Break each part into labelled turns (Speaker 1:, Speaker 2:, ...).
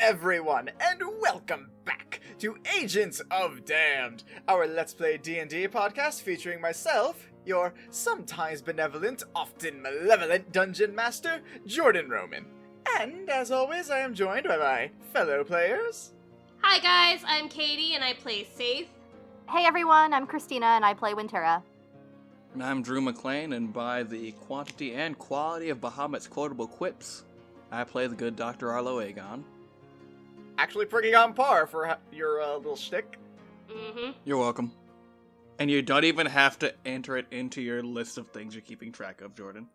Speaker 1: everyone, and welcome back to Agents of Damned, our Let's Play D&D podcast featuring myself, your sometimes benevolent, often malevolent dungeon master, Jordan Roman. And, as always, I am joined by my fellow players.
Speaker 2: Hi guys, I'm Katie and I play Safe.
Speaker 3: Hey everyone, I'm Christina and I play Winterra.
Speaker 4: And I'm Drew McLean, and by the quantity and quality of Bahamut's quotable quips, I play the good Dr. Arlo Aegon.
Speaker 1: Actually pretty on par for your little shtick.
Speaker 2: Mm-hmm.
Speaker 4: You're welcome. And you don't even have to enter it into your list of things you're keeping track of, Jordan.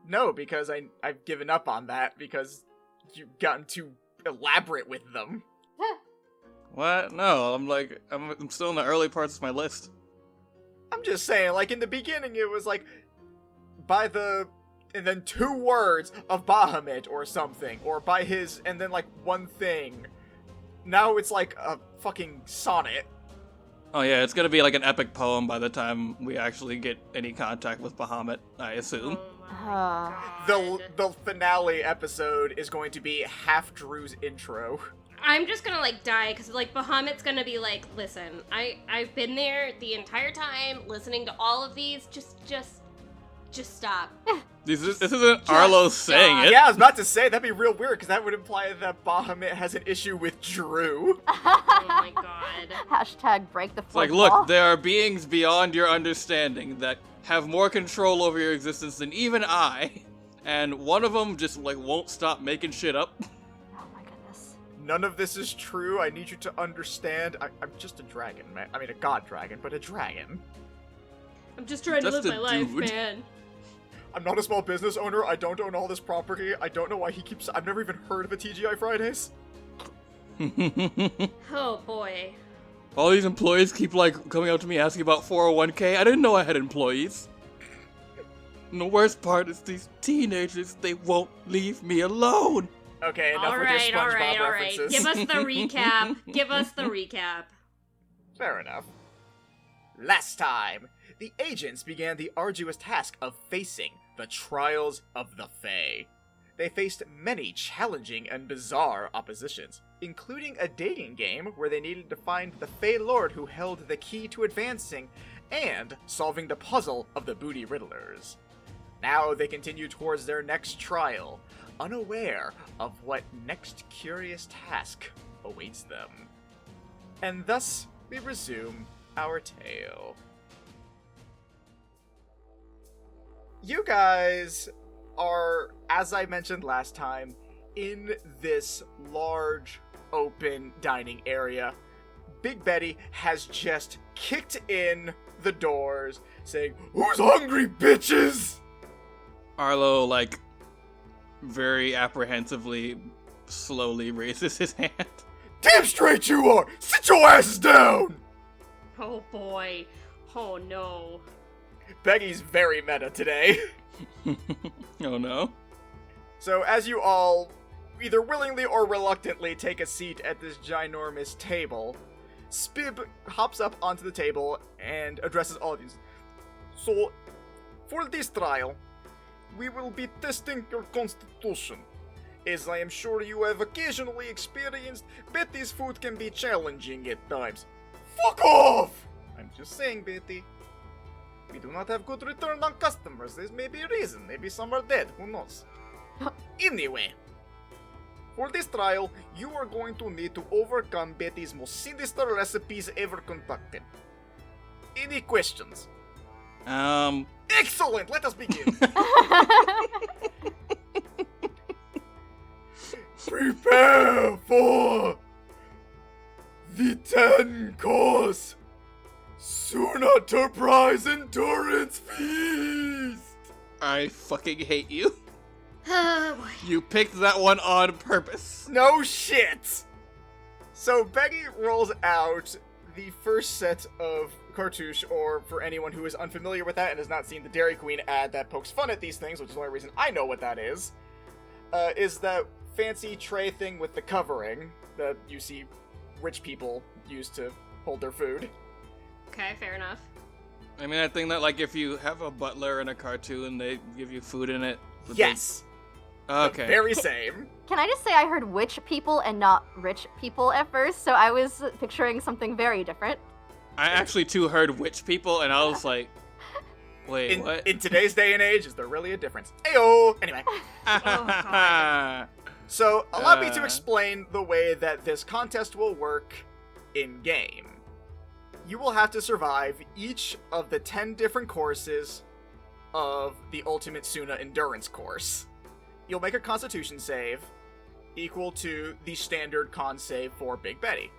Speaker 1: No, because I've given up on that because you've gotten too elaborate with them.
Speaker 4: What? No, I'm still in the early parts of my list.
Speaker 1: I'm just saying, like, in the beginning it was like, and then 2 words of Bahamut or something, or by his, and then like one thing. Now it's like a fucking sonnet.
Speaker 4: Oh yeah, it's gonna be like an epic poem by the time we actually get any contact with Bahamut, I assume.
Speaker 2: Oh my God.
Speaker 1: The finale episode is going to be half Drew's intro.
Speaker 2: I'm just gonna die because Bahamut's gonna be like, listen, I've been there the entire time listening to all of these. Just stop.
Speaker 4: This isn't Arlo saying it.
Speaker 1: Yeah, I was about to say, that'd be real weird, because that would imply that Bahamut has an issue with Drew.
Speaker 2: Oh my God.
Speaker 3: Hashtag break the
Speaker 4: It's
Speaker 3: fourth
Speaker 4: like, look,
Speaker 3: wall.
Speaker 4: there are beings beyond your understanding that have more control over your existence than even I, and one of them just won't stop making shit up.
Speaker 3: Oh my goodness.
Speaker 1: None of this is true. I need you to understand. I'm just a dragon, man. I mean, a god dragon, but a dragon.
Speaker 2: I'm just trying to
Speaker 4: Just
Speaker 2: live
Speaker 4: a
Speaker 2: my life,
Speaker 4: dude.
Speaker 2: man.
Speaker 1: I'm not a small business owner. I don't own all this property. I don't know why he keeps... I've never even heard of a TGI Fridays.
Speaker 2: Oh boy.
Speaker 4: All these employees keep coming up to me asking about 401k. I didn't know I had employees. And the worst part is these teenagers, they won't leave me alone.
Speaker 1: Okay, enough with your SpongeBob references.
Speaker 2: Give us the recap. Give us the recap.
Speaker 1: Fair enough. Last time, the agents began the arduous task of facing the trials of the Fae. They faced many challenging and bizarre oppositions, including a dating game where they needed to find the Fae Lord who held the key to advancing, and solving the puzzle of the Booty Riddlers. Now they continue towards their next trial, unaware of what next curious task awaits them. And thus, we resume our tale. You guys are, as I mentioned last time, in this large, open dining area. Big Betty has just kicked in the doors, saying, "Who's hungry, bitches?"
Speaker 4: Arlo, very apprehensively, slowly raises his hand.
Speaker 1: "Damn straight you are! Sit your asses down!"
Speaker 2: Oh boy. Oh no.
Speaker 1: Becky's very meta today.
Speaker 4: Oh no.
Speaker 1: So as you all, either willingly or reluctantly, take a seat at this ginormous table, Spib hops up onto the table and addresses all of you. "So, for this trial, we will be testing your constitution. As I am sure you have occasionally experienced, Betty's food can be challenging at times." "Fuck off!" "I'm just saying, Betty. We do not have good return on customers. There may be a reason. Maybe some are dead. Who knows?" "Anyway, for this trial, you are going to need to overcome Betty's most sinister recipes ever conducted. Any questions?" "Excellent! Let us begin." "Prepare for the 10-course Enterprise Endurance Feast."
Speaker 4: I fucking hate you.
Speaker 2: Oh boy.
Speaker 4: You picked that one on purpose.
Speaker 1: No shit! So Becky rolls out the first set of cartouche, or for anyone who is unfamiliar with that and has not seen the Dairy Queen ad that pokes fun at these things, which is the only reason I know what that is that fancy tray thing with the covering that you see rich people use to hold their food.
Speaker 2: Okay, fair enough.
Speaker 4: I mean, I think that if you have a butler in a cartoon, they give you food in it.
Speaker 1: Yes!
Speaker 4: Okay.
Speaker 1: The very same.
Speaker 3: Can I just say I heard witch people and not rich people at first, so I was picturing something very different.
Speaker 4: I actually too heard witch people, and I was like, wait, what?
Speaker 1: In today's day and age, is there really a difference? Ayo! Anyway.
Speaker 2: God.
Speaker 1: So, allow me to explain the way that this contest will work in-game. You will have to survive each of the 10 different courses of the Ultimate Suna Endurance course. You'll make a Constitution save equal to the standard con save for Big Betty.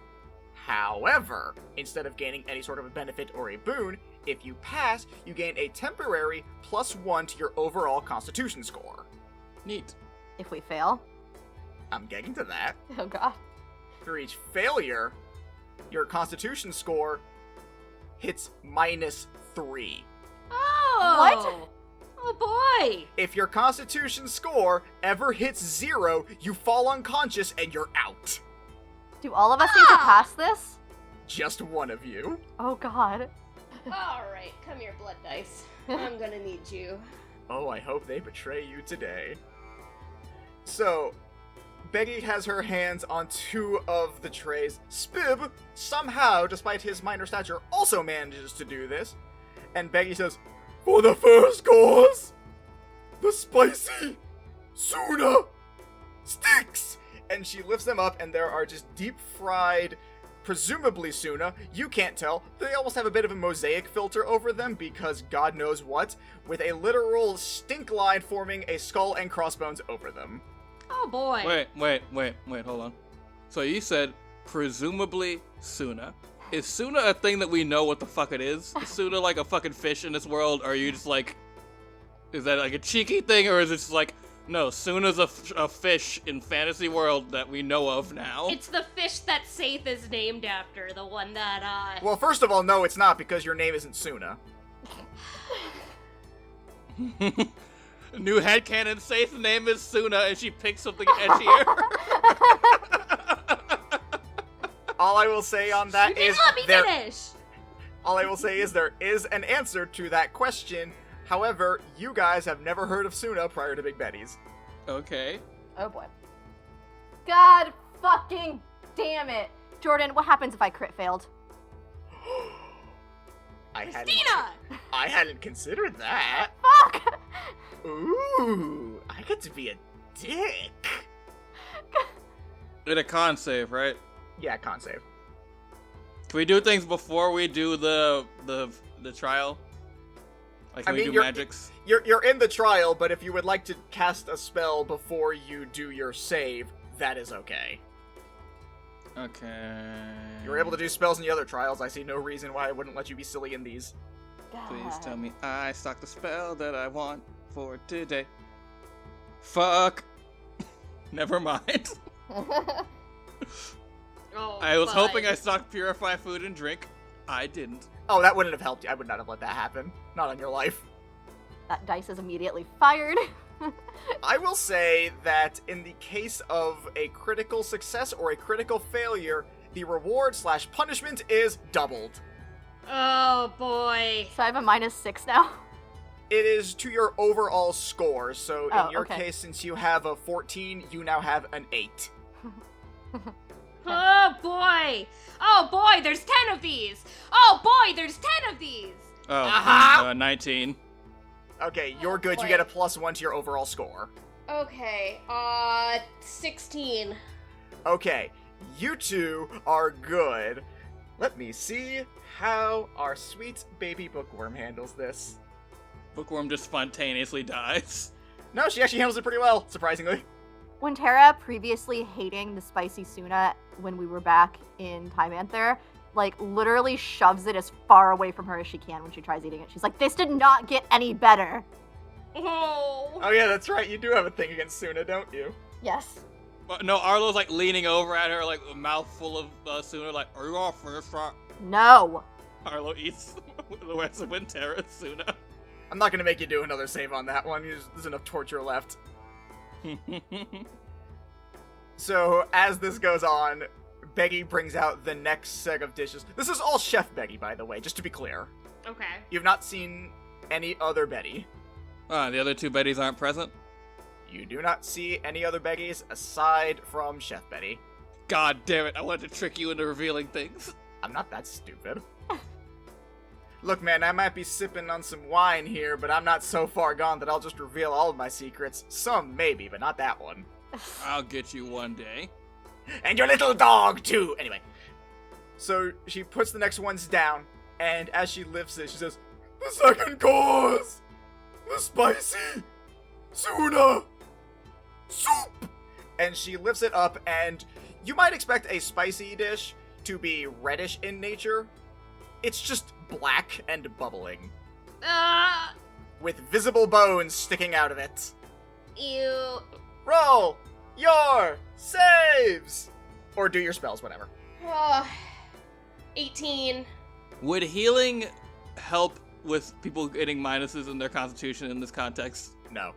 Speaker 1: However, instead of gaining any sort of a benefit or a boon, if you pass, you gain a temporary +1 to your overall Constitution score.
Speaker 4: Neat.
Speaker 3: If we fail.
Speaker 1: I'm getting to that.
Speaker 3: Oh god.
Speaker 1: For each failure, your Constitution score hits -3.
Speaker 2: Oh!
Speaker 3: What?
Speaker 2: Oh boy!
Speaker 1: If your Constitution score ever hits 0, you fall unconscious and you're out.
Speaker 3: Do all of us need to pass this?
Speaker 1: Just one of you.
Speaker 3: Oh god.
Speaker 2: Alright, come here, blood dice. I'm gonna need you.
Speaker 1: Oh, I hope they betray you today. So, Beggy has her hands on 2 of the trays. Spib, somehow, despite his minor stature, also manages to do this. And Beggy says, "For the first course, the spicy Suna sticks!" And she lifts them up, and there are just deep-fried, presumably Suna. You can't tell. They almost have a bit of a mosaic filter over them because God knows what, with a literal stink line forming a skull and crossbones over them.
Speaker 2: Oh boy.
Speaker 4: Wait, hold on. So you said, presumably Suna. Is Suna a thing that we know what the fuck it is? Is Suna like a fucking fish in this world, or are you just like... Is that like a cheeky thing, or is it just like... No, Suna's a fish in fantasy world that we know of now.
Speaker 2: It's the fish that Saith is named after, the one that,
Speaker 1: Well, first of all, no, it's not, because your name isn't Suna.
Speaker 4: New headcanon, Saith's name is Suna, and she picks something edgier.
Speaker 1: All I will say on that
Speaker 2: You
Speaker 1: is
Speaker 2: didn't let me
Speaker 1: there.
Speaker 2: finish!
Speaker 1: All I will say is there is an answer to that question. However, you guys have never heard of Suna prior to Big Betty's.
Speaker 4: Okay.
Speaker 3: Oh boy. God fucking damn it. Jordan, what happens if I crit failed?
Speaker 2: Christina!
Speaker 1: I hadn't considered that.
Speaker 3: Fuck!
Speaker 1: Ooh, I get to be a dick.
Speaker 4: Did a con save, right?
Speaker 1: Yeah, con save.
Speaker 4: Can we do things before we do the trial? Like, can we do magics?
Speaker 1: You're in the trial, but if you would like to cast a spell before you do your save, that is okay.
Speaker 4: Okay.
Speaker 1: You were able to do spells in the other trials. I see no reason why I wouldn't let you be silly in these.
Speaker 4: Please tell me I stock the spell that I want for today. Fuck. Never mind.
Speaker 2: Oh,
Speaker 4: I was
Speaker 2: but-
Speaker 4: hoping I stocked Purify Food and Drink. I didn't.
Speaker 1: Oh, that wouldn't have helped you. I would not have let that happen. Not on your life.
Speaker 3: That dice is immediately fired.
Speaker 1: I will say that in the case of a critical success or a critical failure, the reward/punishment is doubled.
Speaker 2: Oh boy.
Speaker 3: So I have a -6 now.
Speaker 1: It is to your overall score, so
Speaker 3: Oh,
Speaker 1: in your
Speaker 3: okay.
Speaker 1: case, since you have a 14, you now have an 8.
Speaker 2: Oh boy. Oh boy, there's 10 of these. Oh boy, there's 10 of these.
Speaker 4: Oh,
Speaker 1: Uh-huh.
Speaker 4: 19.
Speaker 1: Okay, you're good. You
Speaker 2: Wait.
Speaker 1: get a +1 to your overall score.
Speaker 2: Okay, 16.
Speaker 1: Okay, you two are good. Let me see how our sweet baby bookworm handles this.
Speaker 4: Bookworm just spontaneously dies.
Speaker 1: No, she actually handles it pretty well, surprisingly.
Speaker 3: Wintera, previously hating the spicy Suna when we were back in Time Anther, like, literally shoves it as far away from her as she can when she tries eating it. She's like, this did not get any better.
Speaker 2: Oh.
Speaker 1: Oh yeah, that's right. You do have a thing against Suna, don't you?
Speaker 3: Yes.
Speaker 4: No, Arlo's like leaning over at her, like a mouthful of Suna, like, are you off first shot?
Speaker 3: No.
Speaker 4: Arlo eats the rest of Wintera Suna.
Speaker 1: I'm not gonna make you do another save on that one. There's enough torture left. So, as this goes on, Beggy brings out the next set of dishes. This is all Chef Beggy, by the way, just to be clear.
Speaker 2: Okay.
Speaker 1: You've not seen any other Betty.
Speaker 4: The other two Bettys aren't present?
Speaker 1: You do not see any other Beggies aside from Chef Betty.
Speaker 4: God damn it, I wanted to trick you into revealing things.
Speaker 1: I'm not that stupid. Look, man, I might be sipping on some wine here, but I'm not so far gone that I'll just reveal all of my secrets. Some, maybe, but not that one.
Speaker 4: I'll get you one day.
Speaker 1: And your little dog, too! Anyway. So, she puts the next ones down, and as she lifts it, she says, "The second course! The spicy tuna soup!" And she lifts it up, and you might expect a spicy dish to be reddish in nature. It's just black and bubbling, with visible bones sticking out of it.
Speaker 2: Ew.
Speaker 1: Roll your saves! Or do your spells, whatever.
Speaker 2: 18.
Speaker 4: Would healing help with people getting minuses in their constitution in this context?
Speaker 1: No.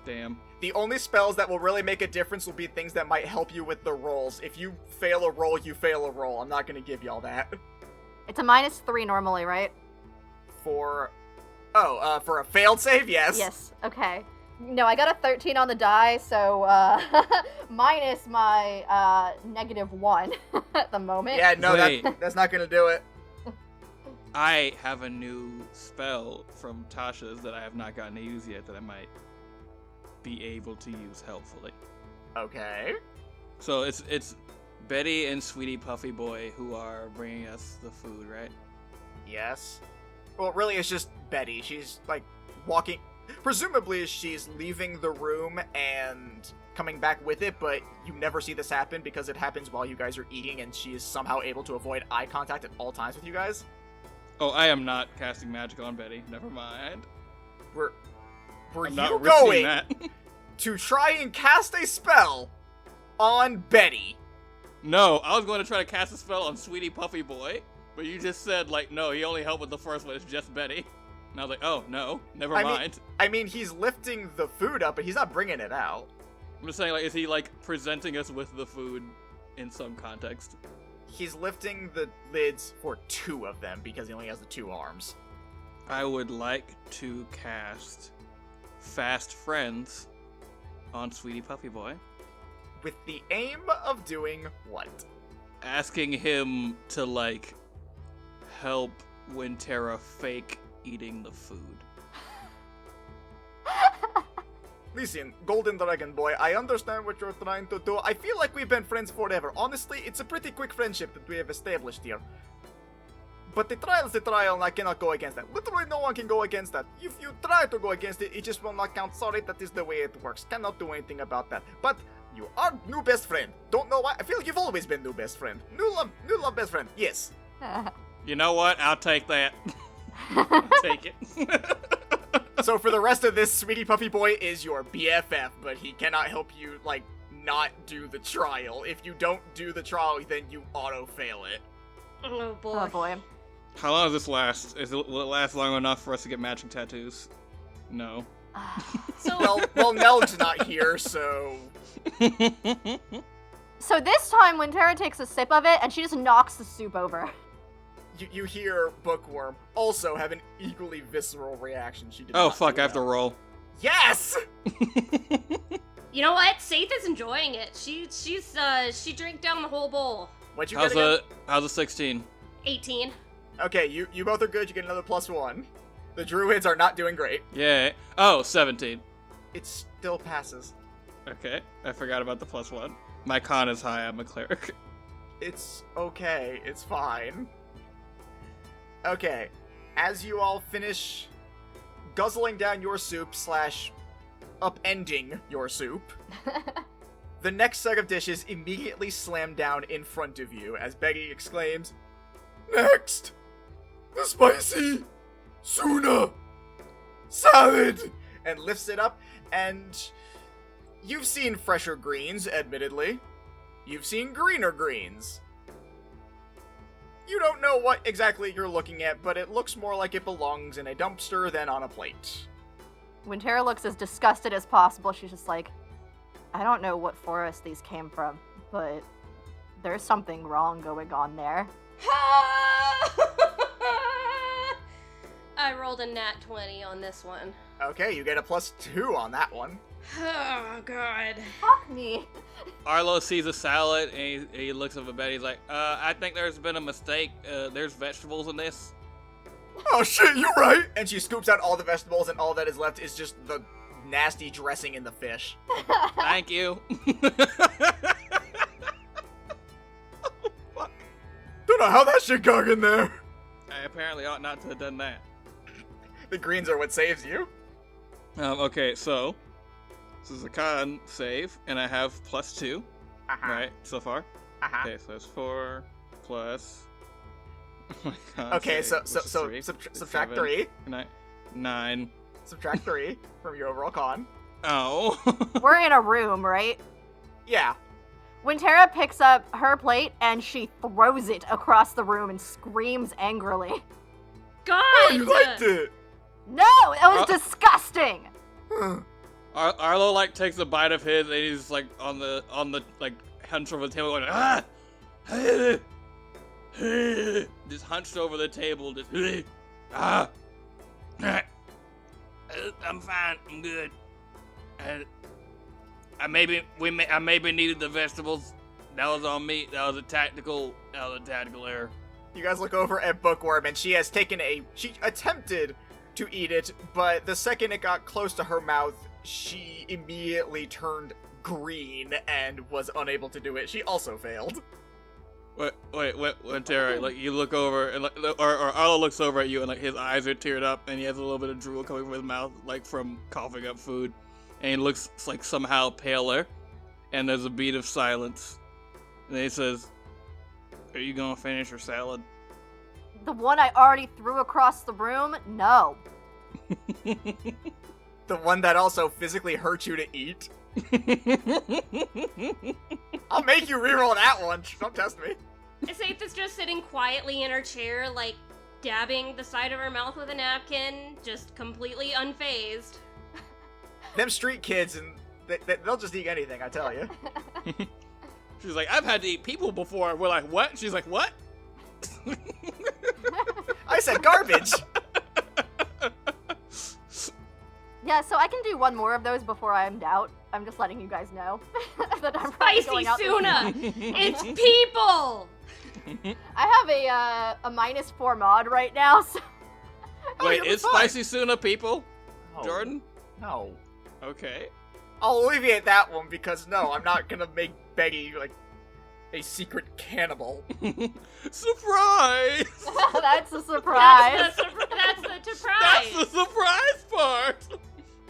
Speaker 4: Damn.
Speaker 1: The only spells that will really make a difference will be things that might help you with the rolls. If you fail a roll, you fail a roll. I'm not gonna give y'all that.
Speaker 3: It's a -3 normally, right?
Speaker 1: For a failed save, yes.
Speaker 3: Yes. Okay. No, I got a 13 on the die, so minus my -1 at the moment.
Speaker 1: Yeah, no,
Speaker 4: Wait.
Speaker 1: that's not gonna do it.
Speaker 4: I have a new spell from Tasha's that I have not gotten to use yet that I might be able to use helpfully.
Speaker 1: Okay.
Speaker 4: So it's Betty and Sweetie Puffy Boy who are bringing us the food, right?
Speaker 1: Yes. Well, really, it's just Betty. She's, like, walking... Presumably, she's leaving the room and coming back with it, but you never see this happen because it happens while you guys are eating, and she is somehow able to avoid eye contact at all times with you guys.
Speaker 4: Oh, I am not casting magic on Betty. Never mind.
Speaker 1: Were
Speaker 4: I'm
Speaker 1: you
Speaker 4: not risking
Speaker 1: going
Speaker 4: that.
Speaker 1: to try and cast a spell on Betty?
Speaker 4: No, I was going to try to cast a spell on Sweetie Puffy Boy, but you just said, like, no, he only helped with the first one, it's just Betty. And I was like, oh, no, never mind.
Speaker 1: I mean, he's lifting the food up, but he's not bringing it out.
Speaker 4: I'm just saying, like, is he, like, presenting us with the food in some context?
Speaker 1: He's lifting the lids for 2 of them because he only has the 2 arms.
Speaker 4: I would like to cast Fast Friends on Sweetie Puffy Boy.
Speaker 1: With the aim of doing what?
Speaker 4: Asking him to, like, help Winterra fake eating the food.
Speaker 1: Listen, Golden Dragon Boy, I understand what you're trying to do. I feel like we've been friends forever. Honestly, it's a pretty quick friendship that we have established here. But the trial is the trial, and I cannot go against that. Literally no one can go against that. If you try to go against it, it just will not count. Sorry, that is the way it works. Cannot do anything about that. But you are new best friend. Don't know why. I feel like you've always been new best friend. New love best friend. Yes.
Speaker 4: You know what? I'll take that. I'll take it.
Speaker 1: So for the rest of this, Sweetie Puffy Boy is your BFF, but he cannot help you, like, not do the trial. If you don't do the trial, then you auto-fail it.
Speaker 2: Oh boy.
Speaker 3: Oh boy.
Speaker 4: How long does this last? Will it last long enough for us to get matching tattoos? No.
Speaker 2: So
Speaker 1: Well, Neld's not here, so...
Speaker 3: So this time, when Tara takes a sip of it, and she just knocks the soup over.
Speaker 1: You hear Bookworm also have an equally visceral reaction. She did
Speaker 4: Oh
Speaker 1: not
Speaker 4: fuck,
Speaker 1: do
Speaker 4: I have to
Speaker 1: well.
Speaker 4: roll.
Speaker 1: Yes!
Speaker 2: you know what? Saith is enjoying it. She drank down the whole bowl.
Speaker 1: What'd you
Speaker 4: How's
Speaker 1: get again?
Speaker 4: a 16?
Speaker 2: 18.
Speaker 1: Okay, you both are good. You get another +1. The druids are not doing great.
Speaker 4: Yay. Oh, 17.
Speaker 1: It still passes.
Speaker 4: Okay, I forgot about the +1. My con is high, I'm a cleric.
Speaker 1: It's okay. It's fine. Okay, as you all finish guzzling down your soup / upending your soup, the next set of dishes immediately slam down in front of you as Beggy exclaims, "Next! The spicy tuna salad!" and lifts it up, and you've seen fresher greens, admittedly. You've seen greener greens. You don't know what exactly you're looking at, but it looks more like it belongs in a dumpster than on a plate.
Speaker 3: When Tara looks as disgusted as possible, she's just like, I don't know what forest these came from, but there's something wrong going on there.
Speaker 2: I rolled a nat 20 on this one.
Speaker 1: Okay, you get a +2 on that one.
Speaker 2: Oh, God.
Speaker 3: Fuck me.
Speaker 4: Arlo sees a salad and he looks up at Betty. He's like, I think there's been a mistake. There's vegetables in this.
Speaker 1: Oh shit, you're right! And she scoops out all the vegetables, and all that is left is just the nasty dressing in the fish.
Speaker 4: Thank you.
Speaker 1: Don't know how that shit got in there.
Speaker 4: I apparently ought not to have done that.
Speaker 1: The greens are what saves you.
Speaker 4: Okay, so this is a con save, and I have +2, right, so far. Okay, so that's 4 plus. My con
Speaker 1: Okay,
Speaker 4: save,
Speaker 1: so
Speaker 4: which is 3,
Speaker 1: subtract
Speaker 4: 7,
Speaker 1: 3.
Speaker 4: 9.
Speaker 1: Subtract 3 from your overall con.
Speaker 4: Oh.
Speaker 3: We're in a room, right?
Speaker 1: Yeah.
Speaker 3: When Tara picks up her plate and she throws it across the room and screams angrily.
Speaker 2: God!
Speaker 1: Oh, you liked it!
Speaker 3: No, it was disgusting!
Speaker 4: Arlo like takes a bite of his and he's like on the like hunched over the table going just hunched over the table just I'm fine, I'm good. I maybe needed the vegetables. That was on me. That was a tactical error.
Speaker 1: You guys look over at Bookworm, and she attempted to eat it, but the second it got close to her mouth, she immediately turned green and was unable to do it. She also failed.
Speaker 4: Wait, Tara, like you look over and or Arlo looks over at you and like his eyes are teared up and he has a little bit of drool coming from his mouth like from coughing up food, and he looks like somehow paler, and there's a beat of silence, and then he says, "Are you gonna finish your salad?"
Speaker 3: The one I already threw across the room? No.
Speaker 1: The one that also physically hurt you to eat? I'll make you reroll that one. Don't test me.
Speaker 2: Safe is just sitting quietly in her chair, like, dabbing the side of her mouth with a napkin, just completely unfazed.
Speaker 1: Them street kids, and they'll just eat anything, I tell you.
Speaker 4: She's like, I've had to eat people before. We're like, what? She's like, what?
Speaker 1: I said garbage.
Speaker 3: Yeah, so I can do one more of those before I'm out. I'm just letting you guys know that I'm probably
Speaker 2: Spicy
Speaker 3: going out this
Speaker 2: Suna! It's people!
Speaker 3: I have a -4 mod right now, so...
Speaker 4: Wait,
Speaker 1: you'll be
Speaker 4: is
Speaker 1: fine.
Speaker 4: Spicy Suna people?
Speaker 1: No.
Speaker 4: Jordan?
Speaker 1: No.
Speaker 4: Okay.
Speaker 1: I'll alleviate that one because no, I'm not gonna make Beggy, like, a secret cannibal.
Speaker 4: Surprise!
Speaker 3: That's a surprise.
Speaker 2: That's the surprise!
Speaker 4: That's the surprise part!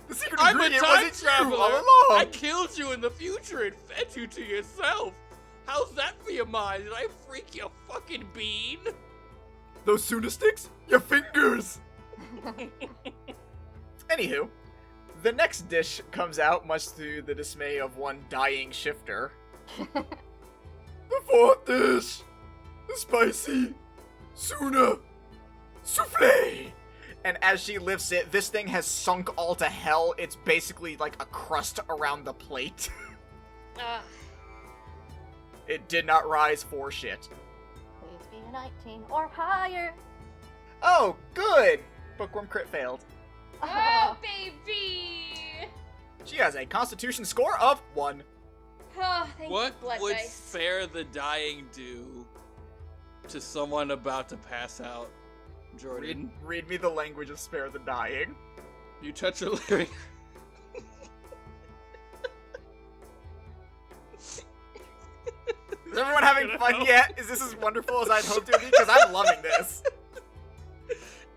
Speaker 1: The secret
Speaker 4: I'm a
Speaker 1: ingredient
Speaker 4: time
Speaker 1: wasn't
Speaker 4: traveler!
Speaker 1: you all along!
Speaker 4: I killed you in the future and fed you to yourself! How's that for your mind? Did I freak your fucking bean?
Speaker 1: Those Suna sticks? Your fingers! Anywho, the next dish comes out, much to the dismay of one dying shifter. The fourth dish! The spicy Suna souffle! And as she lifts it, this thing has sunk all to hell. It's basically like a crust around the plate.
Speaker 2: Ugh.
Speaker 1: It did not rise for shit.
Speaker 3: Please be a 19 or higher.
Speaker 1: Oh, good! Bookworm crit failed.
Speaker 2: Oh, baby!
Speaker 1: She has a constitution score of 1.
Speaker 2: Oh, thank
Speaker 4: What
Speaker 2: blood
Speaker 4: would
Speaker 2: dice.
Speaker 4: Spare the Dying do to someone about to pass out? Jordan,
Speaker 1: Read me the language of spare the dying.
Speaker 4: you touch a living...
Speaker 1: Is everyone having fun yet? Is this as wonderful as I'd hoped it would be? Because I'm loving this.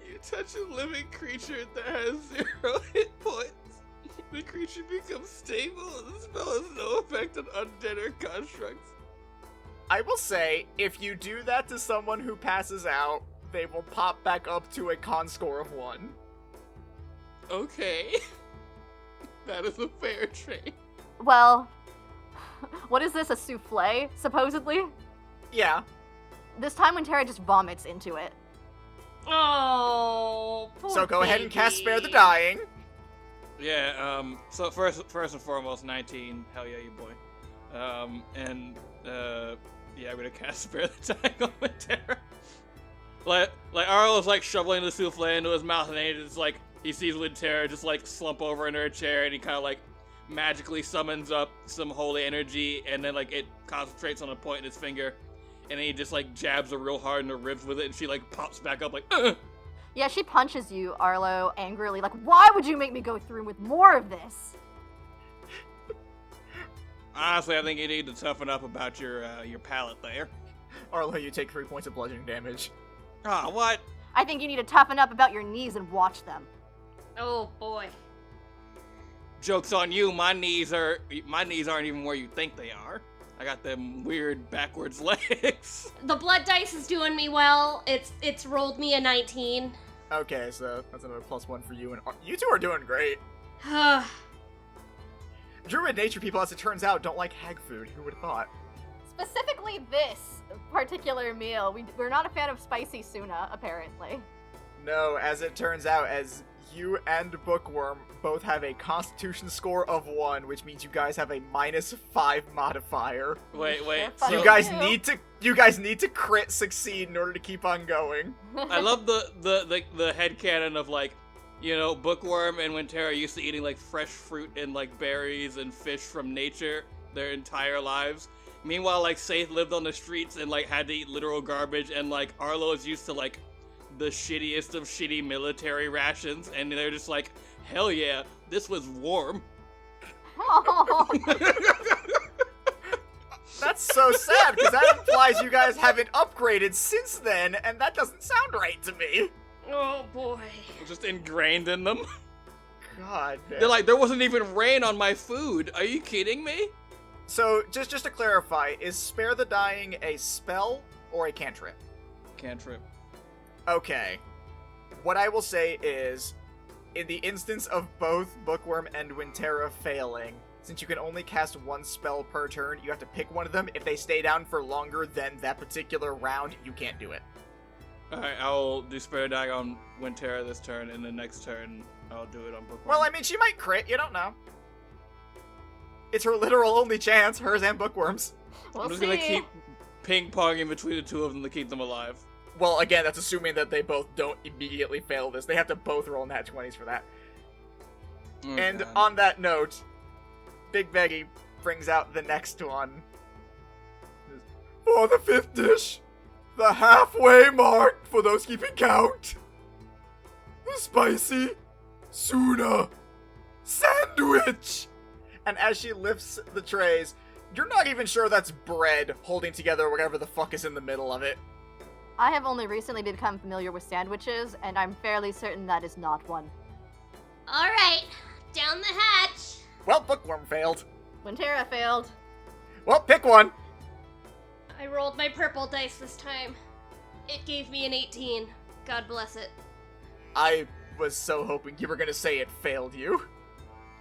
Speaker 4: You touch a living creature that has 0 hit points. The creature becomes stable and the spell has no effect on undead or constructs.
Speaker 1: I will say, if you do that to someone who passes out, they will pop back up to a con score of 1.
Speaker 4: Okay. That is a fair trade.
Speaker 3: Well, what is this, a souffle, supposedly?
Speaker 1: Yeah.
Speaker 3: This time when Tara just vomits into it.
Speaker 2: Oh, poor
Speaker 1: So go ahead and cast
Speaker 2: baby.
Speaker 1: Spare the Dying.
Speaker 4: Yeah, so first and foremost, 19, hell yeah, you boy. Yeah, I'm gonna cast Spare the Dying on my Terra. Like Arlo's like shoveling the souffle into his mouth, and then he just like, he sees Wintera just like slump over into her chair, and he kind of like magically summons up some holy energy, and then like it concentrates on a point in his finger, and then he just like jabs her real hard in the ribs with it, and she like pops back up like.
Speaker 3: Yeah, she punches you, Arlo, angrily, like, why would you make me go through with more of this?
Speaker 4: Honestly, I think you need to toughen up about your palate there.
Speaker 1: Arlo, you take 3 points of bludgeoning damage.
Speaker 4: Ah, what?
Speaker 3: I think you need to toughen up about your knees and watch them.
Speaker 2: Oh boy.
Speaker 4: Joke's on you. My knees aren't even where you think they are. I got them weird backwards legs.
Speaker 2: The blood dice is doing me well. It's rolled me a 19.
Speaker 1: Okay, so that's another +1 for you, and you two are doing great. Druid nature people, as it turns out, don't like hag food. Who would have thought?
Speaker 3: Specifically this particular meal. We're not a fan of spicy Suna, apparently.
Speaker 1: No, as it turns out, as you and Bookworm both have a Constitution score of 1, which means you guys have a -5 modifier.
Speaker 4: Wait.
Speaker 3: So
Speaker 1: You guys need to crit succeed in order to keep on going.
Speaker 4: I love the headcanon of like, you know, Bookworm and Wintera used to eating like fresh fruit and like berries and fish from nature their entire lives. Meanwhile, like Saith lived on the streets and like had to eat literal garbage, and like Arlo is used to like the shittiest of shitty military rations, and they're just like, hell yeah, this was warm.
Speaker 3: Oh.
Speaker 1: That's so sad, because that implies you guys haven't upgraded since then, and that doesn't sound right to me.
Speaker 2: Oh boy.
Speaker 4: It's just ingrained in them.
Speaker 1: God, man.
Speaker 4: They're like, there wasn't even rain on my food. Are you kidding me?
Speaker 1: So, just to clarify, is Spare the Dying a spell or a cantrip?
Speaker 4: Cantrip.
Speaker 1: Okay. What I will say is, in the instance of both Bookworm and Wintera failing, since you can only cast one spell per turn, you have to pick one of them. If they stay down for longer than that particular round, you can't do it.
Speaker 4: Alright, I'll do Spare Dying on Wintera this turn, and the next turn, I'll do it on Bookworm.
Speaker 1: Well, I mean, she might crit, you don't know. It's her literal only chance, hers and Bookworm's.
Speaker 3: We'll
Speaker 4: I'm just
Speaker 3: see.
Speaker 4: gonna keep ping-ponging between the two of them to keep them alive.
Speaker 1: Well, again, that's assuming that they both don't immediately fail this. They have to both roll nat 20s for that.
Speaker 4: Oh,
Speaker 1: And
Speaker 4: God.
Speaker 1: on that note, Big Veggie brings out the next one. For the 5th dish, the halfway mark for those keeping count. The spicy Suna sandwich. And as she lifts the trays, you're not even sure that's bread holding together whatever the fuck is in the middle of it.
Speaker 3: I have only recently become familiar with sandwiches, and I'm fairly certain that is not one.
Speaker 2: Alright, down the hatch.
Speaker 1: Well, Bookworm failed.
Speaker 3: Wintera failed.
Speaker 1: Well, pick one.
Speaker 2: I rolled my purple dice this time. It gave me an 18. God bless it.
Speaker 1: I was so hoping you were going to say it failed you.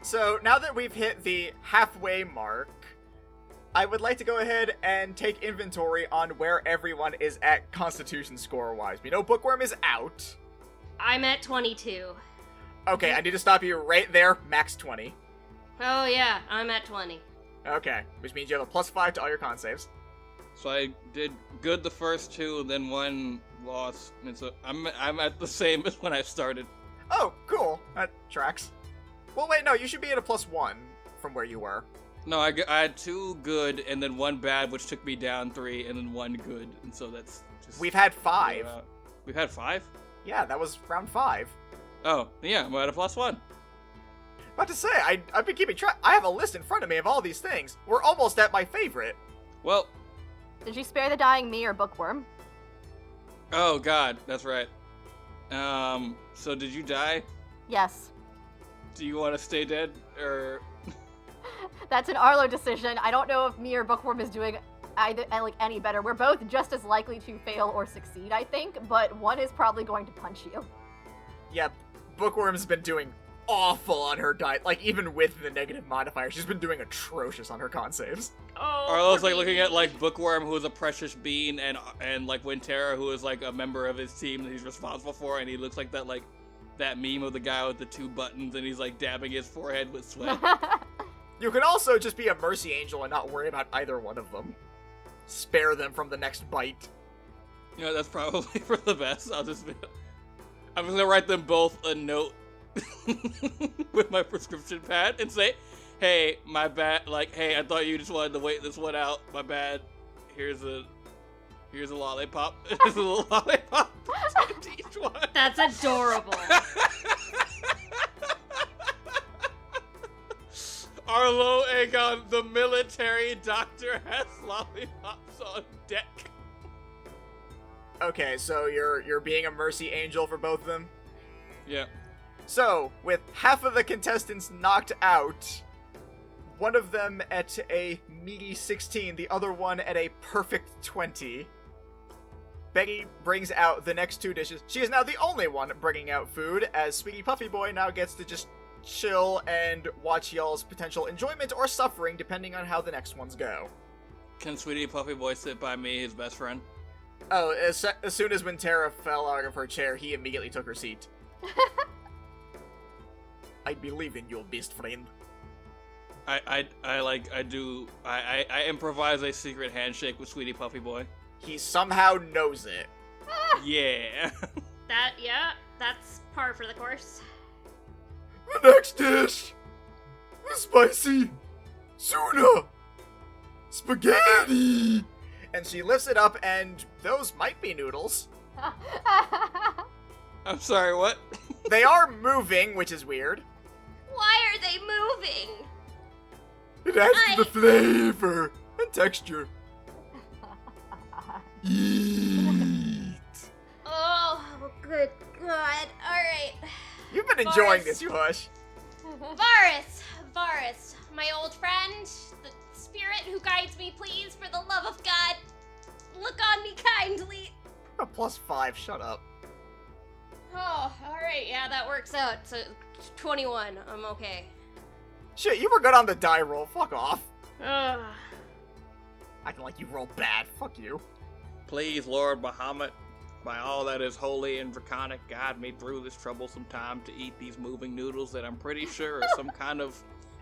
Speaker 1: So, now that we've hit the halfway mark, I would like to go ahead and take inventory on where everyone is at Constitution score-wise. We know Bookworm is out.
Speaker 2: I'm at 22.
Speaker 1: Okay, I need to stop you right there. Max 20.
Speaker 2: Oh yeah, I'm at 20.
Speaker 1: Okay, which means you have a +5 to all your con saves.
Speaker 4: So I did good the first two, then one loss, and so I'm at the same as when I started.
Speaker 1: Oh, cool. That tracks. Well, wait, no, you should be at a +1 from where you were.
Speaker 4: No, I had two good, and then one bad, which took me down 3, and then one good, and so that's just...
Speaker 1: We've had 5.
Speaker 4: We've had 5?
Speaker 1: Yeah, that was round 5.
Speaker 4: Oh, yeah, I'm at a +1.
Speaker 1: About to say, I've been keeping track. I have a list in front of me of all these things. We're almost at my favorite.
Speaker 4: Well,
Speaker 3: Did you spare the dying me or Bookworm?
Speaker 4: oh god, that's right. So did you die?
Speaker 3: Yes.
Speaker 4: Do you want to stay dead, or...
Speaker 3: That's an Arlo decision. I don't know if me or Bookworm is doing either any better. We're both just as likely to fail or succeed, I think, but one is probably going to punch you.
Speaker 1: Yeah, Bookworm's been doing awful on her diet. Like, even with the negative modifier, she's been doing atrocious on her con saves.
Speaker 2: Oh,
Speaker 4: Arlo's
Speaker 2: poor
Speaker 4: like looking
Speaker 2: baby.
Speaker 4: at like Bookworm, who is a precious bean, and like Wintera, who is like a member of his team that he's responsible for, and he looks like that meme of the guy with the 2 buttons, and he's like dabbing his forehead with sweat.
Speaker 1: You could also just be a mercy angel and not worry about either one of them. Spare them from the next bite.
Speaker 4: You know, that's probably for the best. I'm just gonna write them both a note with my prescription pad and say, hey, my bad. Like, hey, I thought you just wanted to wait this one out. My bad. Here's a lollipop. Here's a little lollipop to each one.
Speaker 2: That's adorable.
Speaker 4: Arlo Aegon, the military doctor, has lollipops on deck.
Speaker 1: Okay, so you're being a mercy angel for both of them?
Speaker 4: Yeah.
Speaker 1: So, with half of the contestants knocked out, one of them at a meaty 16, the other one at a perfect 20, Becky brings out the next two dishes. She is now the only one bringing out food, as Sweetie Puffy Boy now gets to just chill and watch y'all's potential enjoyment or suffering, depending on how the next ones go.
Speaker 4: Can Sweetie Puffy Boy sit by me, his best friend?
Speaker 1: Oh, as soon as when Tara fell out of her chair, he immediately took her seat. I believe in your best friend.
Speaker 4: I improvise a secret handshake with Sweetie Puffy Boy.
Speaker 1: He somehow knows it.
Speaker 4: Yeah.
Speaker 2: That's par for the course.
Speaker 1: The next dish! The spicy tuna spaghetti! And she lifts it up, and those might be noodles.
Speaker 4: I'm sorry, what?
Speaker 1: They are moving, which is weird.
Speaker 2: Why are they moving?
Speaker 1: It adds to the flavor and texture. Eat.
Speaker 2: Oh, good God. Alright.
Speaker 1: You've been enjoying
Speaker 2: Varys.
Speaker 1: this, you hush.
Speaker 2: Varys, my old friend, the spirit who guides me, please, for the love of God, look on me kindly.
Speaker 1: A +5, shut up.
Speaker 2: Oh, alright, yeah, that works out. So, 21, I'm okay.
Speaker 1: Shit, you were good on the die roll, fuck off.
Speaker 2: Ugh.
Speaker 1: Acting like you roll bad, fuck you.
Speaker 4: Please, Lord Bahamut, by all that is holy and draconic, guide me through this troublesome time to eat these moving noodles that I'm pretty sure are some kind of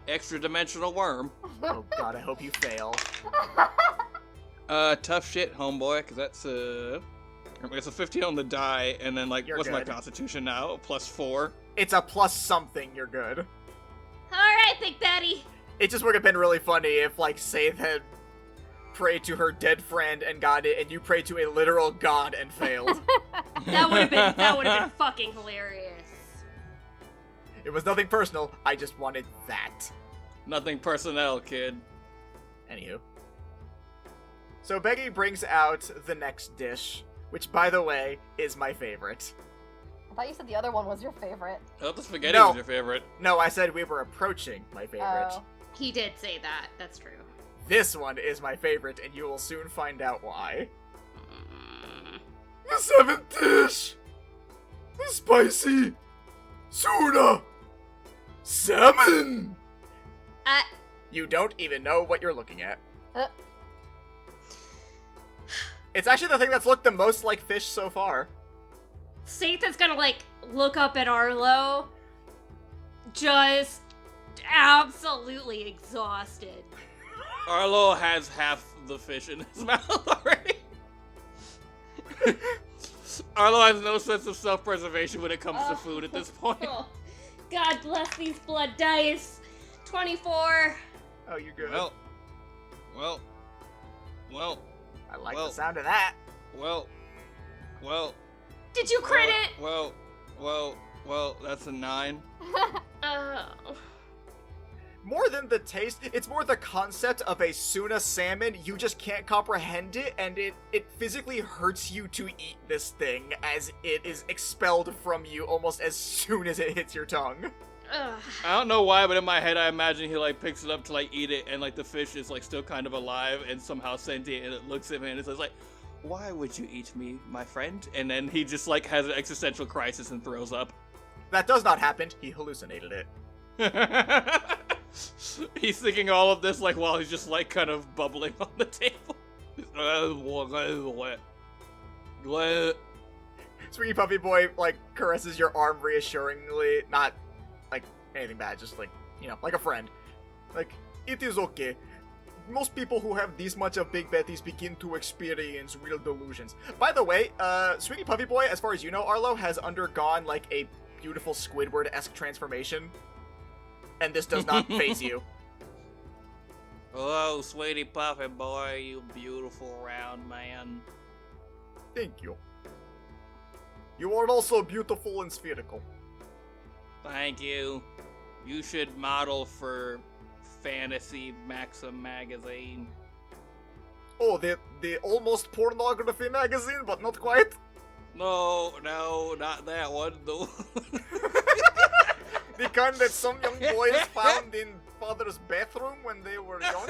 Speaker 4: extra-dimensional worm.
Speaker 1: Oh god, I hope you fail.
Speaker 4: Tough shit, homeboy, because that's it's a 15 on the die, and then, like,
Speaker 1: You're
Speaker 4: what's my
Speaker 1: good.
Speaker 4: constitution now? +4?
Speaker 1: It's a plus something, you're good.
Speaker 2: Alright, Big Daddy.
Speaker 1: It just would have been really funny if, like, Scythe had prayed to her dead friend and got it, and you prayed to a literal god and failed.
Speaker 2: That would have been fucking hilarious.
Speaker 1: It was nothing personal, I just wanted that.
Speaker 4: Nothing personnel, kid.
Speaker 1: Anywho. So Becky brings out the next dish, which, by the way, is my favorite.
Speaker 3: I thought you said the other one was your favorite.
Speaker 4: I thought the spaghetti
Speaker 1: No.
Speaker 4: was your favorite.
Speaker 1: No, I said we were approaching my favorite.
Speaker 3: Oh.
Speaker 2: He did say that. That's true.
Speaker 1: This one is my favorite, and you will soon find out why.
Speaker 2: Mm.
Speaker 1: The seventh dish! The spicy tuna salmon! You don't even know what you're looking at. It's actually the thing that's looked the most like fish so far.
Speaker 2: Seth is gonna, like, look up at Arlo, just absolutely exhausted.
Speaker 4: Arlo has half the fish in his mouth already. Arlo has no sense of self-preservation when it comes to food at this point.
Speaker 2: Oh, God bless these blood dice. 24.
Speaker 1: Oh, you're good.
Speaker 4: Well.
Speaker 1: I like
Speaker 4: well.
Speaker 1: the sound of that.
Speaker 4: Well,
Speaker 2: Did you crit it?
Speaker 4: well, that's a 9.
Speaker 2: Oh.
Speaker 1: More than the taste, it's more the concept of a tuna salmon. You just can't comprehend it, and it physically hurts you to eat this thing as it is expelled from you almost as soon as it hits your tongue.
Speaker 2: Ugh.
Speaker 4: I don't know why, but in my head I imagine he like picks it up to like eat it, and like the fish is like still kind of alive and somehow sentient, and it looks at me and it says like, "Why would you eat me, my friend?" And then he just like has an existential crisis and throws up.
Speaker 1: That does not happen. He hallucinated it.
Speaker 4: He's thinking all of this like while he's just like kind of bubbling on the table.
Speaker 1: Sweetie Puffy Boy, like, caresses your arm reassuringly. Not, like, anything bad, just, like, you know, like a friend. Like, it is okay. Most people who have this much of Big Betties begin to experience real delusions. By the way, Sweetie Puffy Boy, as far as you know, Arlo, has undergone, like, a beautiful Squidward-esque transformation. And this does not faze you.
Speaker 4: Hello, sweetie puffy boy, you beautiful round man.
Speaker 1: Thank you. You are also beautiful and spherical.
Speaker 4: Thank you. You should model for Fantasy Maxim magazine.
Speaker 1: Oh, the almost pornography magazine, but not quite?
Speaker 4: No, not that one, though.
Speaker 1: The kind that some young boys found in father's bathroom when they were young?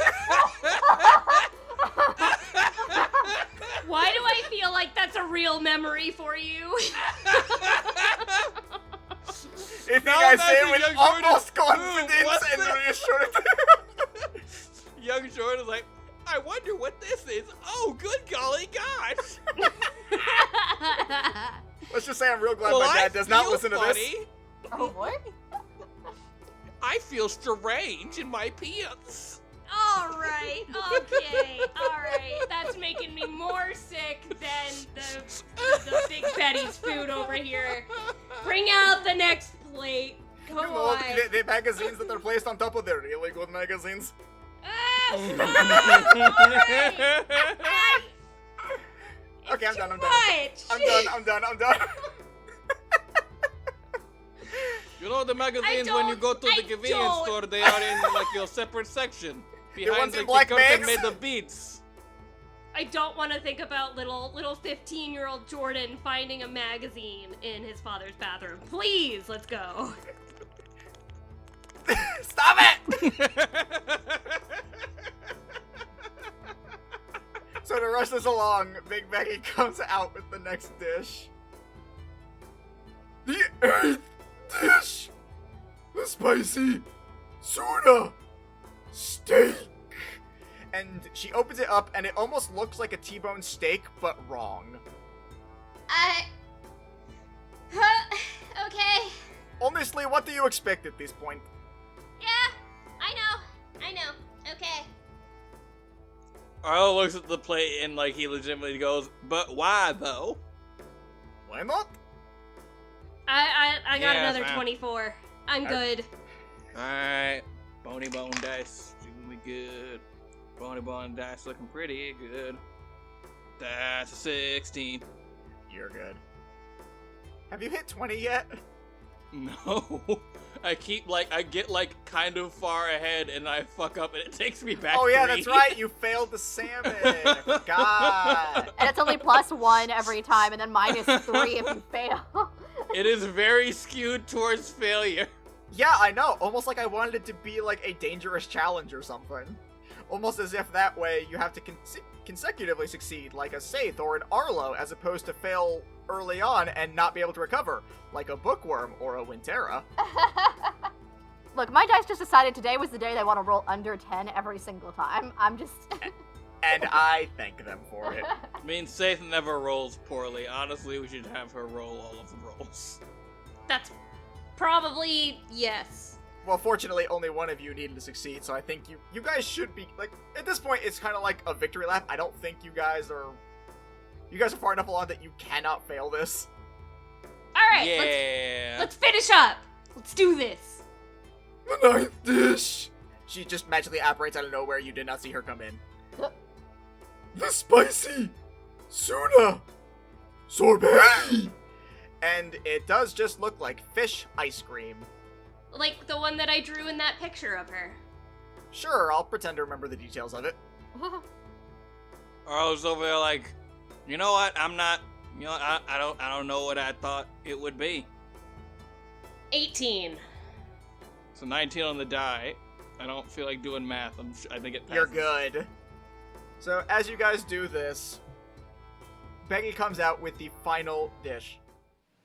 Speaker 2: Why do I feel like that's a real memory for you?
Speaker 1: If you guys say it with
Speaker 4: Young
Speaker 1: almost
Speaker 4: Jordan,
Speaker 1: confidence
Speaker 4: what's
Speaker 1: and
Speaker 4: that?
Speaker 1: reassurance.
Speaker 4: Young Jordan's like, I wonder what this is. Oh, good golly gosh.
Speaker 1: Let's just say I'm real glad
Speaker 4: Well,
Speaker 1: my dad does not
Speaker 4: feel
Speaker 1: listen to
Speaker 4: funny.
Speaker 1: this.
Speaker 3: Oh, what?
Speaker 4: I feel strange in my pants.
Speaker 2: Alright, okay, alright. That's making me more sick than the Big Betty's food over here. Bring out the next plate. Come
Speaker 1: You know,
Speaker 2: on.
Speaker 1: the magazines that are placed on top of their really good magazines.
Speaker 2: Ah, alright.
Speaker 1: Okay, I'm done.
Speaker 2: Much.
Speaker 1: I'm done.
Speaker 4: You know the magazines when you go to the convenience store, they are in like your separate section. Behind
Speaker 1: ones in
Speaker 4: like,
Speaker 1: black
Speaker 4: the curtain
Speaker 1: bags?
Speaker 4: made of beats.
Speaker 2: I don't want to think about little 15-year-old Jordan finding a magazine in his father's bathroom. Please, let's go.
Speaker 1: Stop it! So to rush this along, Big Becky comes out with the next dish. The 8th dish! The spicy tuna steak! And she opens it up, and it almost looks like a T-bone steak, but wrong.
Speaker 2: Okay.
Speaker 1: Honestly, what do you expect at this point?
Speaker 2: Yeah, I know. Okay.
Speaker 4: Arlo looks at the plate and like he legitimately goes, but why though?
Speaker 1: Why not?
Speaker 2: I got
Speaker 4: Yeah,
Speaker 2: another
Speaker 4: fine.
Speaker 2: 24. I'm good.
Speaker 4: Alright. Bony bone dice doing me good. Bony bone dice looking pretty good. That's a 16.
Speaker 1: You're good. Have you hit 20 yet?
Speaker 4: No. I get like kind of far ahead and I fuck up and it takes me back.
Speaker 1: Oh yeah,
Speaker 4: 3.
Speaker 1: that's right. You failed the salmon. I forgot.
Speaker 3: And it's only +1 every time, and then -3 if you fail.
Speaker 4: It is very skewed towards failure.
Speaker 1: Yeah, I know. Almost like I wanted it to be like a dangerous challenge or something. Almost as if that way you have to consecutively succeed, like a Saith or an Arlo, as opposed to fail early on and not be able to recover, like a Bookworm or a Wintera.
Speaker 3: Look, my dice just decided today was the day they want to roll under 10 every single time. I'm just...
Speaker 1: And I thank them for it.
Speaker 4: I mean, Saith never rolls poorly. Honestly, we should have her roll all of the rolls.
Speaker 2: That's probably yes.
Speaker 1: Well, fortunately, only one of you needed to succeed, so I think you guys should be, like, at this point, it's kind of like a victory lap. I don't think you guys are far enough along that you cannot fail this.
Speaker 2: All right,
Speaker 4: Yeah.
Speaker 2: let's finish up. Let's do this.
Speaker 1: The 9th dish! She just magically apparates out of nowhere. You did not see her come in. The spicy tuna sorbet! And it does just look like fish ice cream.
Speaker 2: Like the one that I drew in that picture of her.
Speaker 1: Sure, I'll pretend to remember the details of it.
Speaker 4: Arlo's over there like, you know what? I'm not. You know, I don't know what I thought it would be.
Speaker 2: 18.
Speaker 4: So 19 on the die. I don't feel like doing math. I think it passes.
Speaker 1: You're good. So, as you guys do this, Becky comes out with the final dish.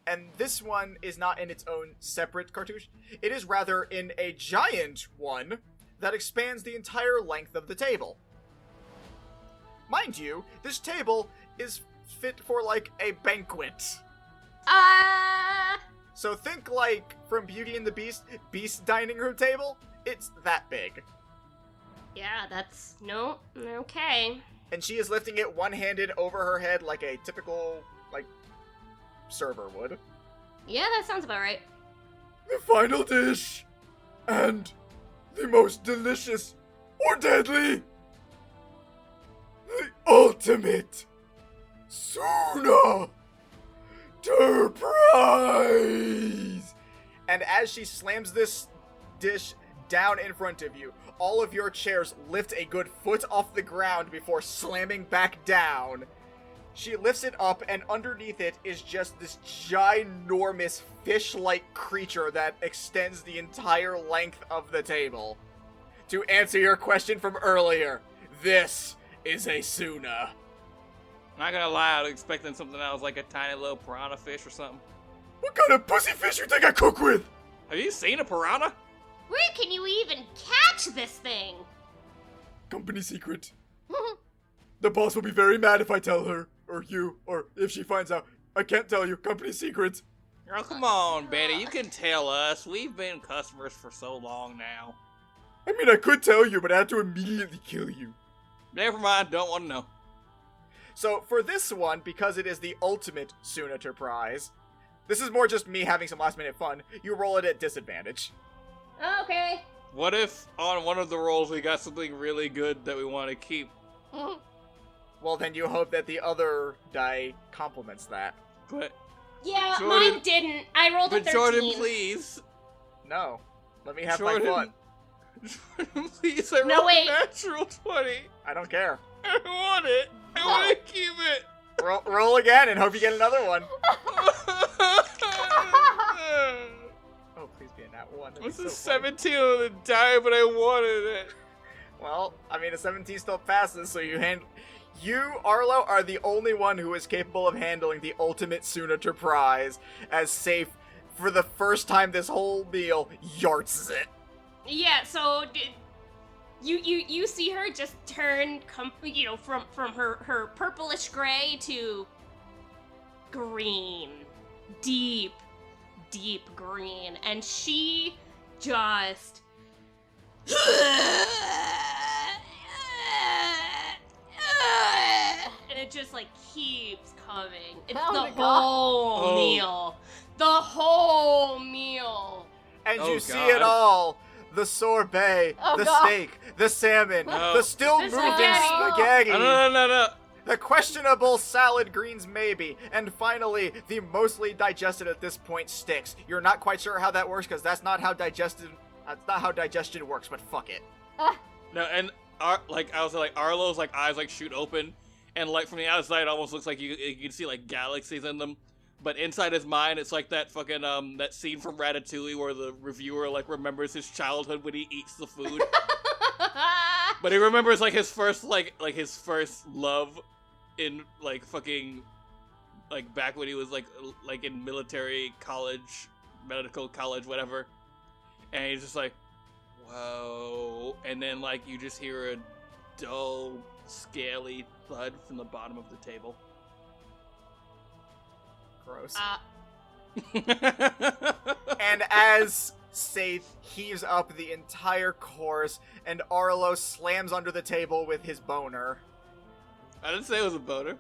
Speaker 1: And this one is not in its own separate cartouche. It is rather in a giant one that expands the entire length of the table. Mind you, this table is fit for, like, a banquet. So think, like, from Beauty and the Beast dining room table. It's that big.
Speaker 2: Yeah, that's no okay.
Speaker 1: And she is lifting it one-handed over her head like a typical, like, server would.
Speaker 2: Yeah, that sounds about right.
Speaker 1: The final dish! And the most delicious or deadly. The ultimate Suna Surprise! And as she slams this dish down in front of you, all of your chairs lift a good foot off the ground before slamming back down. She lifts it up, and underneath it is just this ginormous fish-like creature that extends the entire length of the table. To answer your question from earlier, this is a Suna.
Speaker 4: Not gonna lie, I was expecting something else, like a tiny little piranha fish or something.
Speaker 1: What kind of pussy fish you think I cook with?
Speaker 4: Have you seen a piranha?
Speaker 2: Where can you even catch this thing?
Speaker 1: Company secret. The boss will be very mad if I tell her, or you, or if she finds out. I can't tell you. Company secret.
Speaker 4: Oh, come on, Betty. You can tell us. We've been customers for so long now.
Speaker 1: I mean, I could tell you, but I have to immediately kill you.
Speaker 4: Never mind. Don't want to know.
Speaker 1: So, for this one, because it is the ultimate Suna Surprise, this is more just me having some last-minute fun. You roll it at disadvantage.
Speaker 2: Okay.
Speaker 4: What if on one of the rolls we got something really good that we want to keep?
Speaker 1: Well, then you hope that the other die complements that.
Speaker 4: But
Speaker 2: Yeah,
Speaker 4: Jordan-
Speaker 2: mine didn't. I rolled a
Speaker 4: but
Speaker 2: 13.
Speaker 4: Jordan, please.
Speaker 1: No. Let me have
Speaker 4: Jordan.
Speaker 1: my fun.
Speaker 4: Jordan, please. I
Speaker 2: No,
Speaker 4: rolled
Speaker 2: wait.
Speaker 4: a natural 20.
Speaker 1: I don't care.
Speaker 4: I want it. I want to keep it.
Speaker 1: Roll again and hope you get another one. Oh, please be a nat 1. That'd be
Speaker 4: What's
Speaker 1: so
Speaker 4: a
Speaker 1: funny.
Speaker 4: 17 on the die, but I wanted it.
Speaker 1: Well, I mean, a 17 still passes, so you, Arlo, are the only one who is capable of handling the ultimate Suna Surprise as Safe, for the first time this whole meal, yarts it.
Speaker 2: Yeah, so you see her just turn, from her purplish gray to green, deep green, and she just and it just like keeps coming. It's
Speaker 3: Oh
Speaker 2: the
Speaker 3: my God.
Speaker 2: whole
Speaker 4: Oh.
Speaker 2: meal. The whole meal.
Speaker 1: And
Speaker 4: Oh,
Speaker 1: you see
Speaker 4: God.
Speaker 1: it all. The sorbet,
Speaker 3: Oh,
Speaker 1: the
Speaker 3: God.
Speaker 1: steak, the salmon,
Speaker 4: No.
Speaker 1: the still
Speaker 2: The
Speaker 1: moving
Speaker 2: spaghetti.
Speaker 1: spaghetti,
Speaker 4: No.
Speaker 1: the questionable salad greens maybe, and finally, the mostly digested at this point sticks. You're not quite sure how that works because that's not how digestion works, but fuck it.
Speaker 4: No, and Arlo's like eyes like shoot open, and like from the outside, it almost looks like you can see like galaxies in them. But inside his mind, it's like that fucking that scene from Ratatouille where the reviewer like remembers his childhood when he eats the food. But he remembers like his first his first love in like fucking like back when he was like in military college, medical college, whatever. And he's just like, whoa. And then like you just hear a dull, scaly thud from the bottom of the table.
Speaker 1: Gross.
Speaker 2: Uh,
Speaker 1: And as Saith heaves up the entire course, and Arlo slams under the table with his boner.
Speaker 4: I didn't say it was a boner.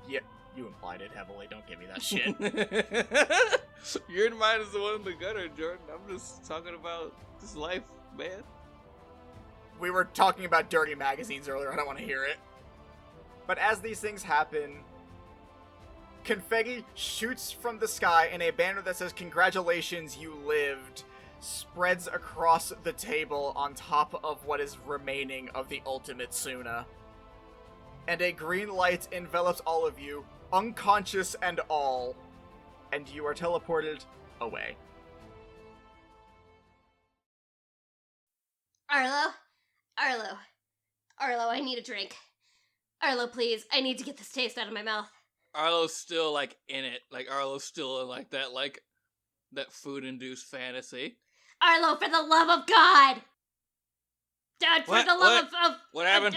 Speaker 1: Yeah, you implied it heavily. Don't give me that shit.
Speaker 4: Your mind is the one in the gutter, Jordan. I'm just talking about this life, man.
Speaker 1: We were talking about dirty magazines earlier. I don't want to hear it. But as these things happen, confetti shoots from the sky, and a banner that says "Congratulations, you lived" spreads across the table on top of what is remaining of the ultimate Suna. And a green light envelops all of you, unconscious and all, and you are teleported away.
Speaker 2: Arlo, I need a drink. Arlo, please, I need to get this taste out of my mouth.
Speaker 4: Arlo's still like in it. Like Arlo's still in like that food-induced fantasy.
Speaker 2: Arlo, for the love of God! Dad, for
Speaker 4: What?
Speaker 2: the love
Speaker 4: What?
Speaker 2: of
Speaker 4: What happened?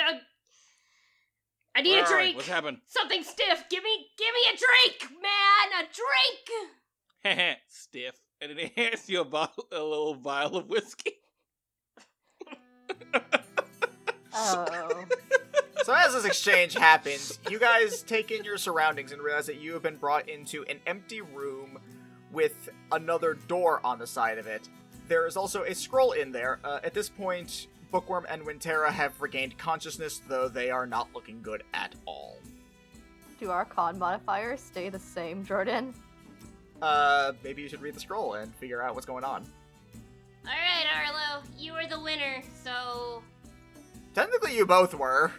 Speaker 2: I need
Speaker 4: Where
Speaker 2: a
Speaker 4: are we?
Speaker 2: drink.
Speaker 4: What's happened?
Speaker 2: Something stiff. Give me a drink, man, a drink.
Speaker 4: Stiff. And then he hands you a little vial of whiskey.
Speaker 3: Oh.
Speaker 1: So as this exchange happens, you guys take in your surroundings and realize that you have been brought into an empty room with another door on the side of it. There is also a scroll in there. At this point, Bookworm and Wintera have regained consciousness, though they are not looking good at all.
Speaker 3: Do our con modifiers stay the same, Jordan?
Speaker 1: Maybe you should read the scroll and figure out what's going on.
Speaker 2: Alright, Arlo, you were the winner, so...
Speaker 1: Technically you both were.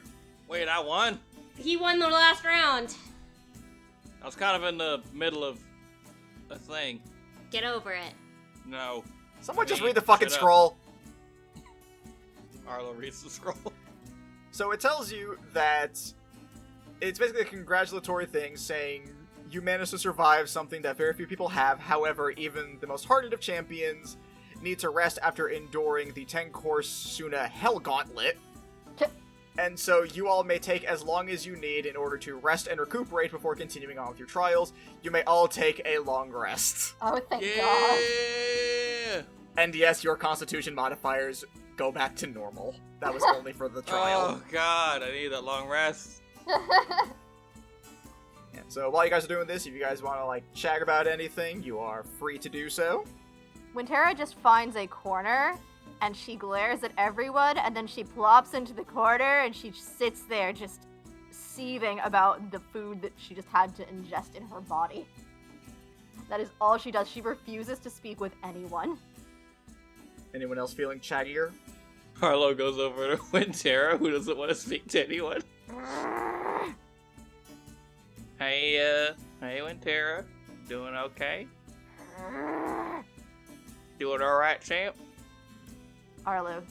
Speaker 4: Wait, I won?
Speaker 2: He won the last round.
Speaker 4: I was kind of in the middle of a thing.
Speaker 2: Get over it.
Speaker 4: No.
Speaker 1: Someone just read the fucking
Speaker 4: Shut up.
Speaker 1: scroll.
Speaker 4: Arlo reads the scroll.
Speaker 1: So it tells you that it's basically a congratulatory thing saying you managed to survive something that very few people have. However, even the most hardened of champions need to rest after enduring the 10-course Suna Hell Gauntlet. And so you all may take as long as you need in order to rest and recuperate before continuing on with your trials. You may all take a long rest.
Speaker 3: Oh, thank God.
Speaker 4: Yeah!
Speaker 1: And yes, your constitution modifiers go back to normal. That was only for the trial.
Speaker 4: Oh god, I need that long rest.
Speaker 1: Yeah, so while you guys are doing this, if you guys want to like chat about anything, you are free to do so.
Speaker 3: Wintera just finds a corner, and she glares at everyone, and then she plops into the corner, and she sits there just seething about the food that she just had to ingest in her body. That is all she does. She refuses to speak with anyone.
Speaker 1: Anyone else feeling chattier?
Speaker 4: Arlo goes over to Wintera, who doesn't want to speak to anyone. Hey Wintera, doing okay? Doing alright, champ?
Speaker 3: Arlo,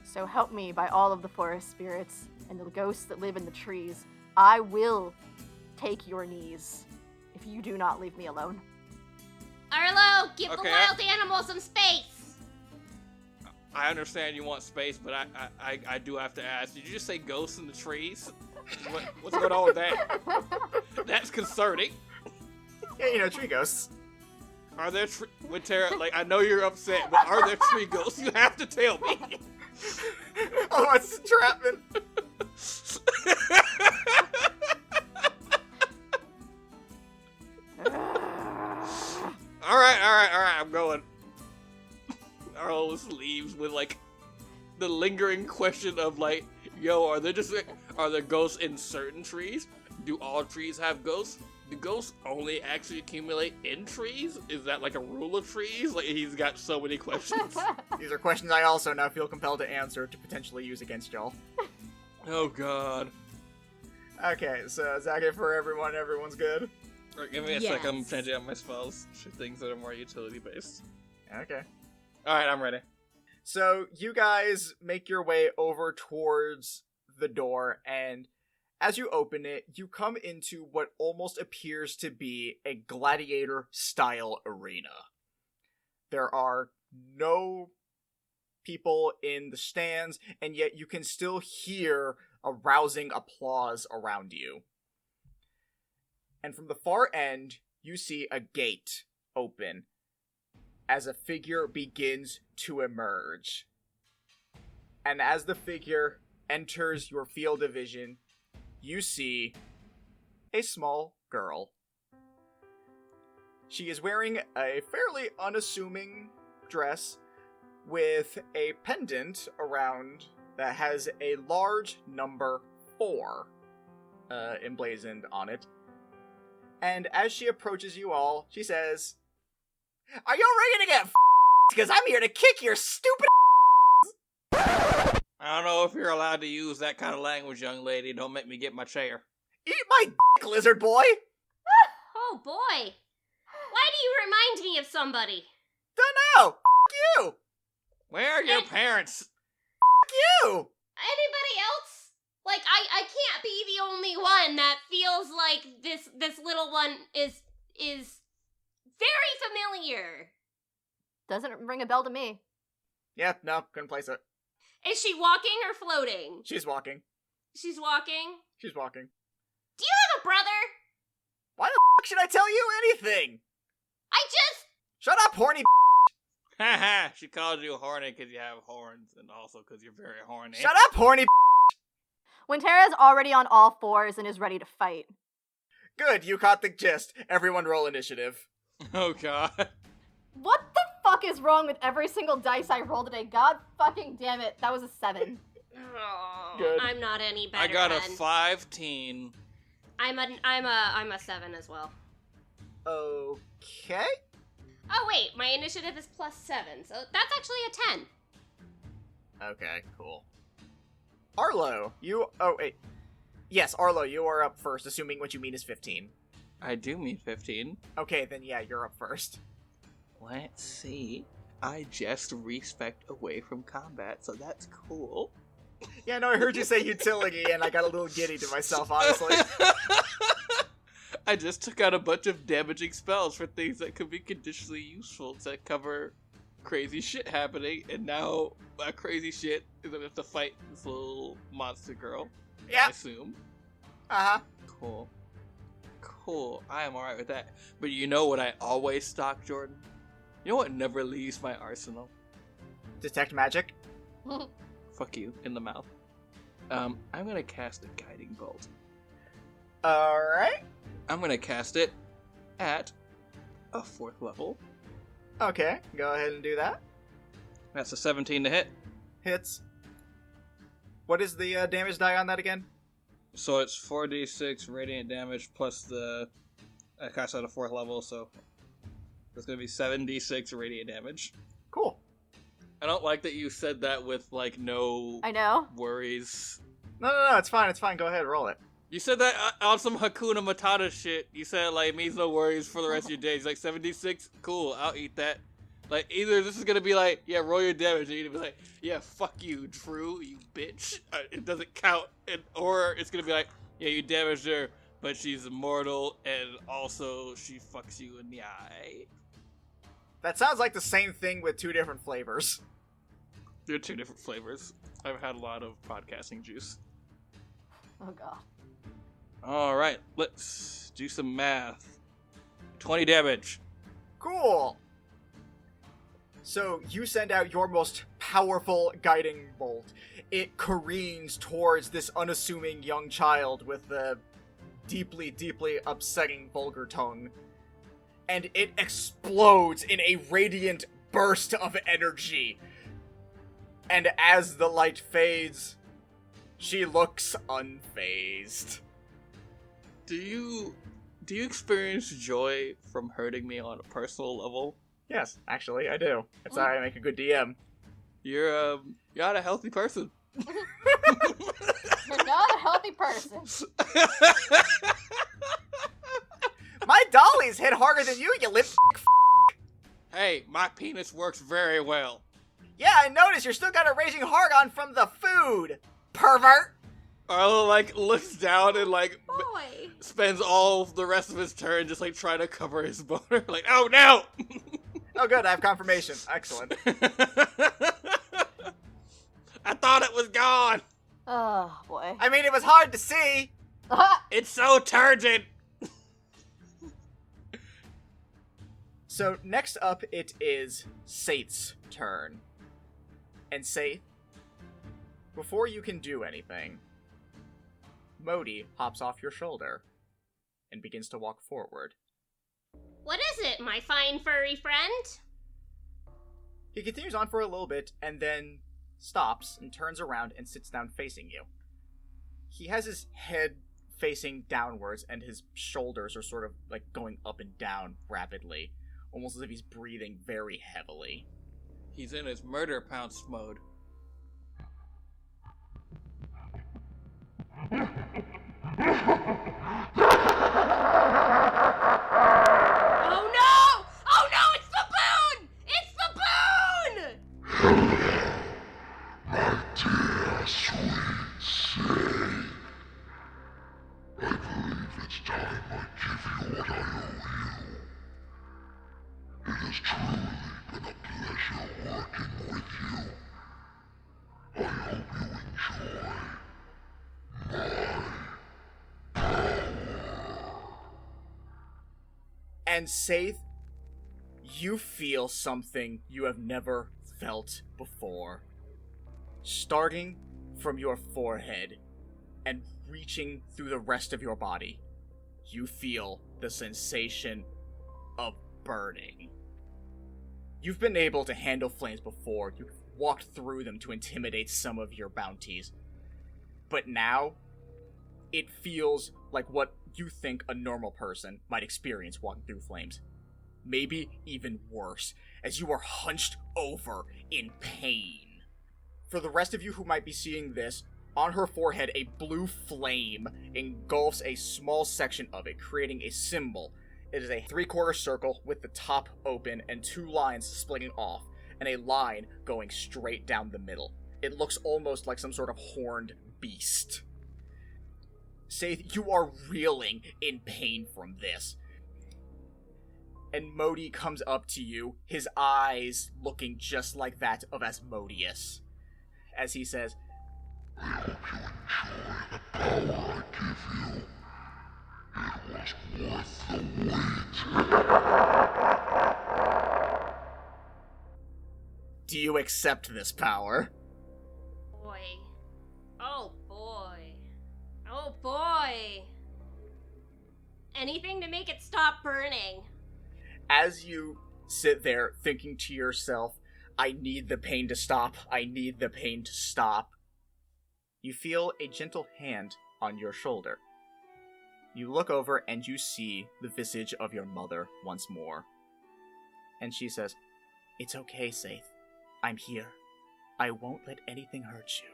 Speaker 3: so help me by all of the forest spirits and the ghosts that live in the trees, I will take your knees if you do not leave me alone.
Speaker 2: Arlo, give the
Speaker 4: Okay.
Speaker 2: wild animal some space.
Speaker 4: I understand you want space, but I do have to ask, did you just say ghosts in the trees? What's going on with that? That's concerning.
Speaker 1: Yeah, you know, tree ghosts.
Speaker 4: Are there Wintera, like, I know you're upset, but are there tree ghosts? You have to tell me.
Speaker 1: Oh, it's entrapment.
Speaker 4: Alright, I'm going. Arlo just leaves with, like, the lingering question of, like, yo, are there ghosts in certain trees? Do all trees have ghosts? Do ghosts only actually accumulate in trees? Is that like a rule of trees? Like, he's got so many questions.
Speaker 1: These are questions I also now feel compelled to answer to potentially use against y'all.
Speaker 4: Oh god.
Speaker 1: Okay, so is that it for everyone? Everyone's good?
Speaker 4: Alright, give me a sec, I'm
Speaker 2: Yes.
Speaker 4: changing out my spells to things that are more utility based.
Speaker 1: Okay.
Speaker 4: Alright, I'm ready.
Speaker 1: So you guys make your way over towards the door, and as you open it, you come into what almost appears to be a gladiator-style arena. There are no people in the stands, and yet you can still hear a rousing applause around you. And from the far end, you see a gate open as a figure begins to emerge. And as the figure enters your field of vision, you see a small girl. She is wearing a fairly unassuming dress with a pendant around that has a large number 4 emblazoned on it. And as she approaches you all, she says, "Are you ready to get because I'm here to kick your stupid
Speaker 4: I don't know if you're allowed to use that kind of language, young lady. Don't make me get my chair.
Speaker 1: Eat my lizard boy!
Speaker 2: Oh boy. Why do you remind me of somebody?
Speaker 1: Dunno! You!
Speaker 4: Where are your
Speaker 2: And-
Speaker 4: parents?
Speaker 1: You!
Speaker 2: Anybody else? Like, I can't be the only one that feels like this little one is very familiar.
Speaker 3: Doesn't ring a bell to me.
Speaker 1: Yeah, no, couldn't place it.
Speaker 2: Is she walking or floating?
Speaker 1: She's walking.
Speaker 2: She's walking.
Speaker 1: She's walking.
Speaker 2: Do you have a brother?
Speaker 1: Why the should I tell you anything?
Speaker 2: I just...
Speaker 1: Shut up, horny
Speaker 4: Haha, she called you horny because you have horns, and also because you're very horny.
Speaker 1: Shut up, horny
Speaker 3: Wintera is already on all fours and is ready to fight.
Speaker 1: Good, you caught the gist. Everyone roll initiative.
Speaker 4: Oh god.
Speaker 3: What the fuck fuck is wrong with every single dice I roll today? God fucking damn it. That was a 7.
Speaker 2: Oh,
Speaker 1: Good.
Speaker 2: I'm not any better.
Speaker 4: I got a
Speaker 2: then.
Speaker 4: 15.
Speaker 2: I'm a 7 as well.
Speaker 1: Okay.
Speaker 2: Oh wait, my initiative is +7, so that's actually a 10.
Speaker 1: Okay, cool. Arlo, you... Oh, wait. Yes, Arlo, you are up first, assuming what you mean is 15.
Speaker 4: I do mean 15.
Speaker 1: Okay, then yeah, you're up first.
Speaker 4: Let's see. I just respec away from combat, so that's cool.
Speaker 1: Yeah, no, I heard you say utility, and I got a little giddy to myself, honestly.
Speaker 4: I just took out a bunch of damaging spells for things that could be conditionally useful to cover crazy shit happening, and now that crazy shit is that we have to fight this little monster girl.
Speaker 1: Yeah.
Speaker 4: I assume.
Speaker 1: Uh-huh.
Speaker 4: Cool. Cool. I am alright with that. But you know what I always stock, Jordan? You know what never leaves my arsenal?
Speaker 1: Detect magic?
Speaker 4: Fuck you, in the mouth. I'm gonna cast a guiding bolt.
Speaker 1: Alright.
Speaker 4: I'm gonna cast it at a 4th level.
Speaker 1: Okay, go ahead and do that.
Speaker 4: That's a 17 to hit.
Speaker 1: Hits. What is the damage die on that again?
Speaker 4: So it's 4d6 radiant damage plus I cast at a 4th level, so it's gonna be 7d6 radiant damage.
Speaker 1: Cool.
Speaker 4: I don't like that you said that with, like, no
Speaker 3: I know.
Speaker 4: worries.
Speaker 1: No, it's fine, go ahead, roll it.
Speaker 4: You said that on some Hakuna Matata shit. You said, like, it means no worries for the rest of your days. Like, 76? Cool, I'll eat that. Like, either this is gonna be like, yeah, roll your damage, and you're gonna be like, yeah, fuck you, Drew, you bitch. It doesn't count. Or it's gonna be like, yeah, you damaged her, but she's immortal, and also she fucks you in the eye.
Speaker 1: That sounds like the same thing with 2 different flavors.
Speaker 4: They're 2 different flavors. I've had a lot of podcasting juice.
Speaker 3: Oh god.
Speaker 4: Alright, let's do some math. 20 damage.
Speaker 1: Cool. So you send out your most powerful guiding bolt. It careens towards this unassuming young child with the deeply, deeply upsetting vulgar tongue. And it explodes in a radiant burst of energy. And as the light fades, she looks unfazed.
Speaker 4: Do you experience joy from hurting me on a personal level?
Speaker 1: Yes, actually, I do. That's how I make a good DM.
Speaker 4: You're not a healthy person.
Speaker 3: You're not a healthy person.
Speaker 1: My dollies hit harder than you limp
Speaker 4: Hey, my penis works very well.
Speaker 1: Yeah, I noticed you're still got a raging hard on from the food, pervert!
Speaker 4: Arlo, like, looks down and, like,
Speaker 2: Boy.
Speaker 4: spends all the rest of his turn just, like, trying to cover his boner. Like, oh, no!
Speaker 1: Oh good, I have confirmation. Excellent.
Speaker 4: I thought it was gone!
Speaker 3: Oh boy.
Speaker 1: I mean, it was hard to see!
Speaker 4: It's so turgid!
Speaker 1: So, next up, it is Saith's turn. And Saith, before you can do anything, Modi hops off your shoulder and begins to walk forward.
Speaker 2: What is it, my fine furry friend?
Speaker 1: He continues on for a little bit and then stops and turns around and sits down facing you. He has his head facing downwards and his shoulders are sort of like going up and down rapidly, almost as if he's breathing very heavily.
Speaker 4: He's in his murder pounce mode.
Speaker 2: Oh no! Oh no, it's the boon! It's the boon!
Speaker 5: My dear sweet Say, I believe it's time I give you what I owe you. It has truly been a pleasure working with you. I hope you enjoy my power.
Speaker 1: And Saith, you feel something you have never felt before. Starting from your forehead and reaching through the rest of your body, you feel the sensation of burning. You've been able to handle flames before. You've walked through them to intimidate some of your bounties. But now, it feels like what you think a normal person might experience walking through flames. Maybe even worse, as you are hunched over in pain. For the rest of you who might be seeing this, on her forehead, a blue flame engulfs a small section of it, creating a symbol. It is a 3/4 circle with the top open and 2 lines splitting off, and a line going straight down the middle. It looks almost like some sort of horned beast. Saith, you are reeling in pain from this. And Modi comes up to you, his eyes looking just like that of Asmodeus, as he says,
Speaker 5: I hope you enjoy the power I give you. It was worth the wait.
Speaker 1: Do you accept this power?
Speaker 2: Boy. Oh boy. Oh boy. Anything to make it stop burning.
Speaker 1: As you sit there thinking to yourself, I need the pain to stop, I need the pain to stop, you feel a gentle hand on your shoulder. You look over and you see the visage of your mother once more. And she says, "It's okay, Saith. I'm here. I won't let anything hurt you.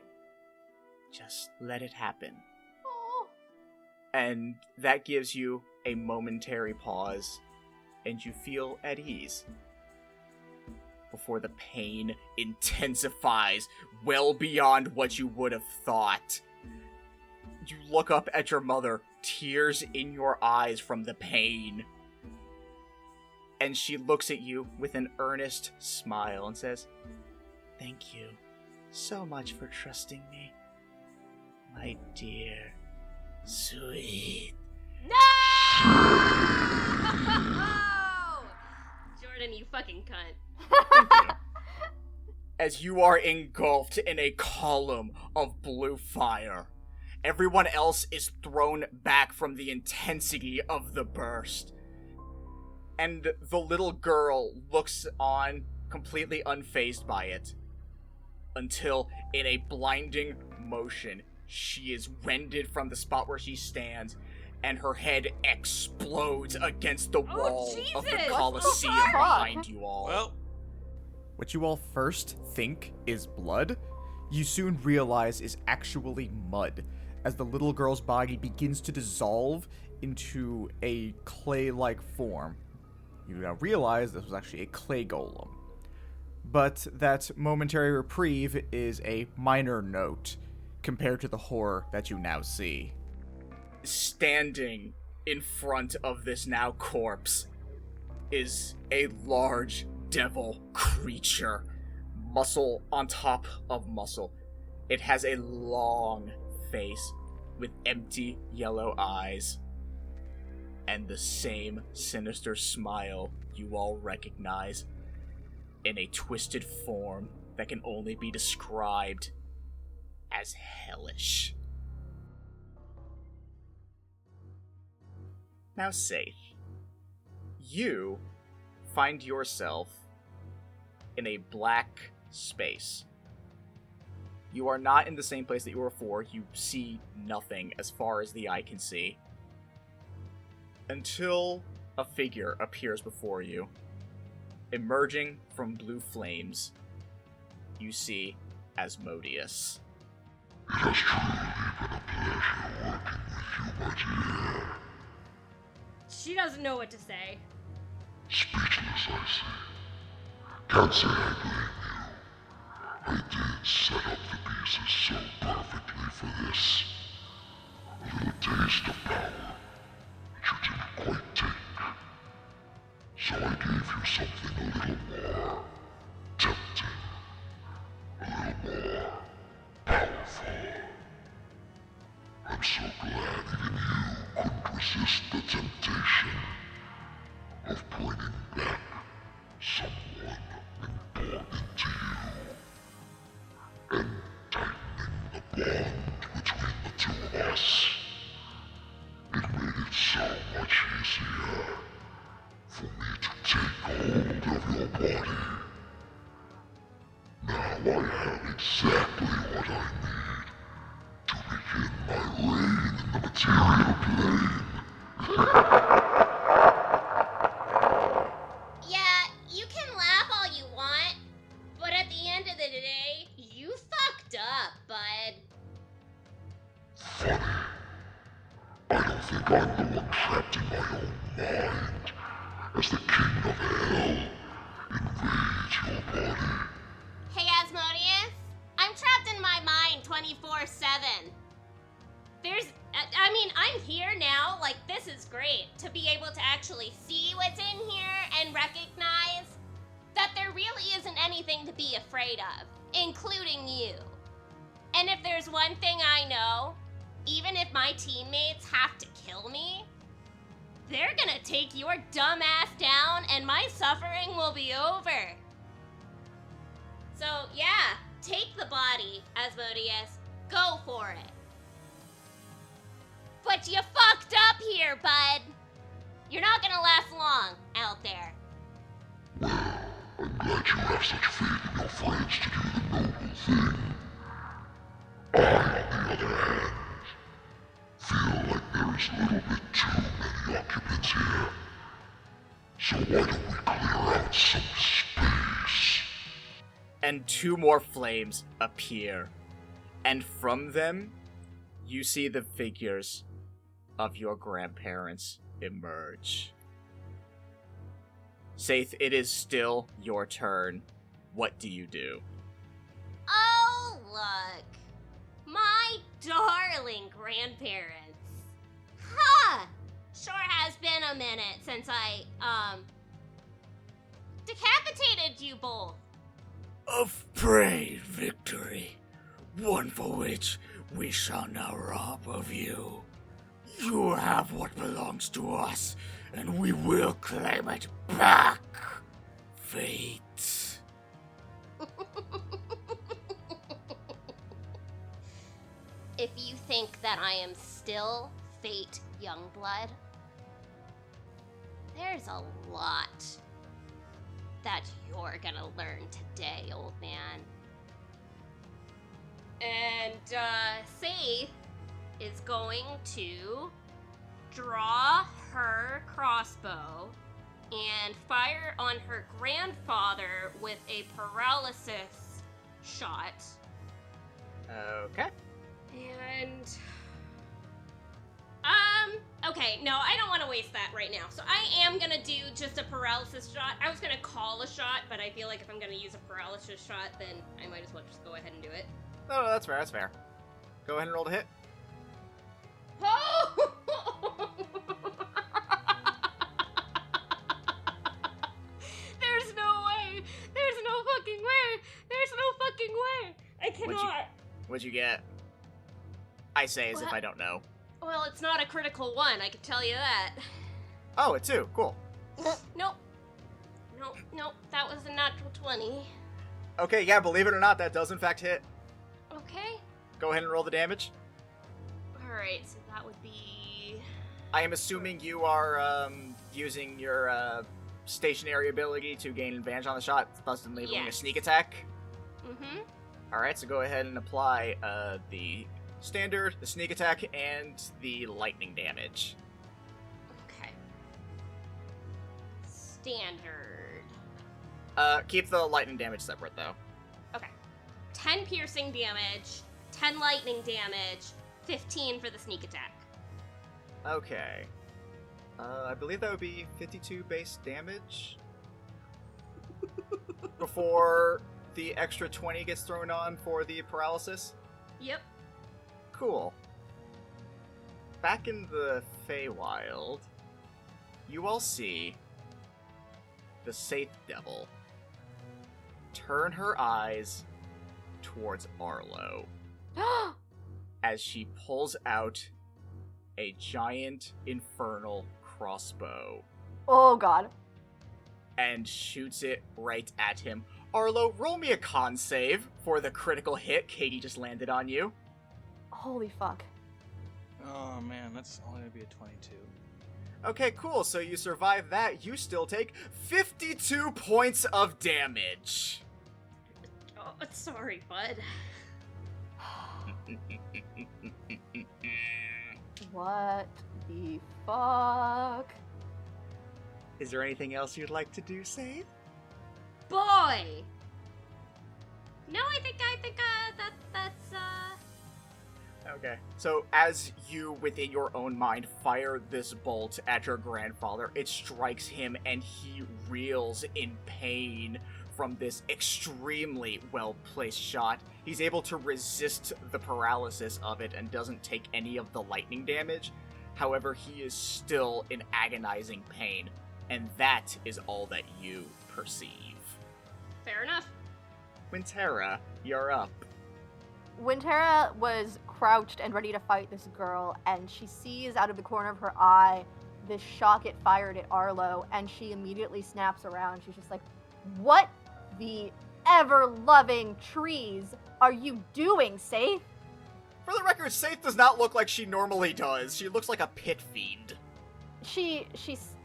Speaker 1: Just let it happen."
Speaker 3: Oh.
Speaker 1: And that gives you a momentary pause, and you feel at ease. Before the pain intensifies well beyond what you would have thought. You look up at your mother, tears in your eyes from the pain. And she looks at you with an earnest smile and says, "Thank you so much for trusting me, my dear, sweet."
Speaker 2: No! Jordan, you fucking cunt.
Speaker 1: As you are engulfed in a column of blue fire, everyone else is thrown back from the intensity of the burst. And the little girl looks on, completely unfazed by it, until in a blinding motion, she is wended from the spot where she stands, and her head explodes against the wall of the
Speaker 2: Jesus!
Speaker 1: Colosseum
Speaker 3: What the fuck?
Speaker 1: behind you all.
Speaker 4: Well,
Speaker 6: What you all first think is blood, you soon realize is actually mud, as the little girl's body begins to dissolve into a clay-like form. You now realize this was actually a clay golem. But that momentary reprieve is a minor note compared to the horror that you now see.
Speaker 1: Standing in front of this now corpse is a large devil creature, muscle on top of muscle. It has a long face with empty yellow eyes and the same sinister smile you all recognize in a twisted form that can only be described as hellish. Now, Saith, you find yourself in a black space. You are not in the same place that you were before. You see nothing as far as the eye can see. Until a figure appears before you. Emerging from blue flames, you see Asmodeus.
Speaker 5: It has truly been a pleasure working with you, my dear.
Speaker 2: She doesn't know what to say.
Speaker 5: Speechless, I see. Can't say I blame you. I did set up the pieces so perfectly for this. A little taste of power, which you didn't quite take. So I gave you something a little more tempting. A little more powerful. I'm so glad even you couldn't resist the temptation of bringing back someone important to you, and tightening the bond between the two of us. It made it so much easier for me to take hold of your body. Now I have exactly what I need to begin my reign in the material plane.
Speaker 2: Yeah, you can laugh all you want, but at the end of the day, you fucked up, bud.
Speaker 5: Funny. I don't think I'm the one trapped in my own mind as the king of hell invades your body.
Speaker 2: Hey, Asmodeus, I'm trapped in my mind 24/7. I'm here now, like, this is great, to be able to actually see what's in here and recognize that there really isn't anything to be afraid of, including you. And if there's one thing I know, even if my teammates have to kill me, they're gonna take your dumb ass down and my suffering will be over. So, yeah, take the body, Asmodeus. Go for it. But you fucked up here, bud. You're not gonna last long out there.
Speaker 5: Well, I'm glad you have such faith in your friends to do the noble thing. I, on the other hand, feel like there is a little bit too many occupants here. So why don't we clear out some space?
Speaker 1: And 2 more flames appear. And from them, you see the figures of your grandparents emerge. Saith, it is still your turn. What do you do?
Speaker 2: Oh, look. My darling grandparents. Huh. Sure has been a minute since I, decapitated you both.
Speaker 7: Of brave victory, one for which we shall now rob of you. You have what belongs to us, and we will claim it back. Fate.
Speaker 2: If you think that I am still Fate Youngblood, there's a lot that you're gonna learn today, old man. And, Saith is going to draw her crossbow and fire on her grandfather with a paralysis shot.
Speaker 1: Okay.
Speaker 2: And okay, no, I don't want to waste that right now. So I am gonna do just a paralysis shot. I was gonna call a shot, but I feel like if I'm gonna use a paralysis shot, then I might as well just go ahead and do it.
Speaker 1: No, that's fair, that's fair. Go ahead and roll to hit.
Speaker 2: Oh! There's no way! There's no fucking way! There's no fucking way! I cannot!
Speaker 1: What'd you get? I say as if
Speaker 2: What?
Speaker 1: I don't know.
Speaker 2: Well, it's not a critical one, I can tell you that.
Speaker 1: Oh, a 2. Cool.
Speaker 2: Nope. Nope, that was a natural 20.
Speaker 1: Okay, yeah, believe it or not, that does in fact hit.
Speaker 2: Okay.
Speaker 1: Go ahead and roll the damage.
Speaker 2: Alright, so that would be...
Speaker 1: I am assuming you are using your stationary ability to gain advantage on the shot, thus enabling a
Speaker 2: Yes.
Speaker 1: sneak attack.
Speaker 2: Mm-hmm.
Speaker 1: Alright, so go ahead and apply the standard, the sneak attack, and the lightning damage.
Speaker 2: Okay. Standard.
Speaker 1: Keep the lightning damage separate, though.
Speaker 2: Okay. 10 piercing damage, 10 lightning damage, 15 for the sneak attack.
Speaker 1: Okay. I believe that would be 52 base damage. Before the extra 20 gets thrown on for the paralysis.
Speaker 2: Yep.
Speaker 1: Cool. Back in the Feywild, you all see the Saith Devil turn her eyes towards Arlo as she pulls out a giant infernal crossbow
Speaker 3: Oh god.
Speaker 1: and shoots it right at him. Arlo, roll me a con save for the critical hit Katie just landed on you.
Speaker 3: Holy fuck.
Speaker 4: Oh man, that's only gonna be a 22.
Speaker 1: Okay, cool. So you survive that. You still take 52 points of damage.
Speaker 2: Oh, sorry, bud.
Speaker 3: What the fuck?
Speaker 1: Is there anything else you'd like to do, Save?
Speaker 2: Boy! No, I think that's
Speaker 1: Okay. So as you, within your own mind, fire this bolt at your grandfather, it strikes him and he reels in pain from this extremely well-placed shot. He's able to resist the paralysis of it and doesn't take any of the lightning damage. However, he is still in agonizing pain, and that is all that you perceive.
Speaker 2: fair enough.
Speaker 1: Wintera, you're up.
Speaker 3: Wintera was crouched and ready to fight this girl, and she sees out of the corner of her eye this shot get fired at Arlo, and she immediately snaps around. She's just like, what the ever-loving trees are you doing, Safe?
Speaker 1: For the record, Saith does not look like she normally does. She looks like a pit fiend.
Speaker 3: She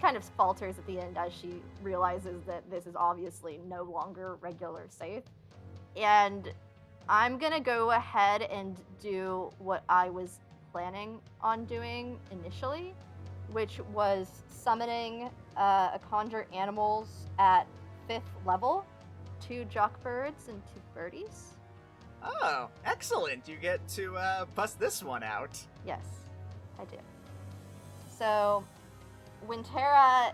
Speaker 3: kind of falters at the end as she realizes that this is obviously no longer regular Safe. And I'm gonna go ahead and do what I was planning on doing initially, which was summoning a conjure animals at 5th level, 2 jockbirds and 2 birdies.
Speaker 1: Oh, excellent. You get to bust this one out.
Speaker 3: Yes, I do. So, Wintera,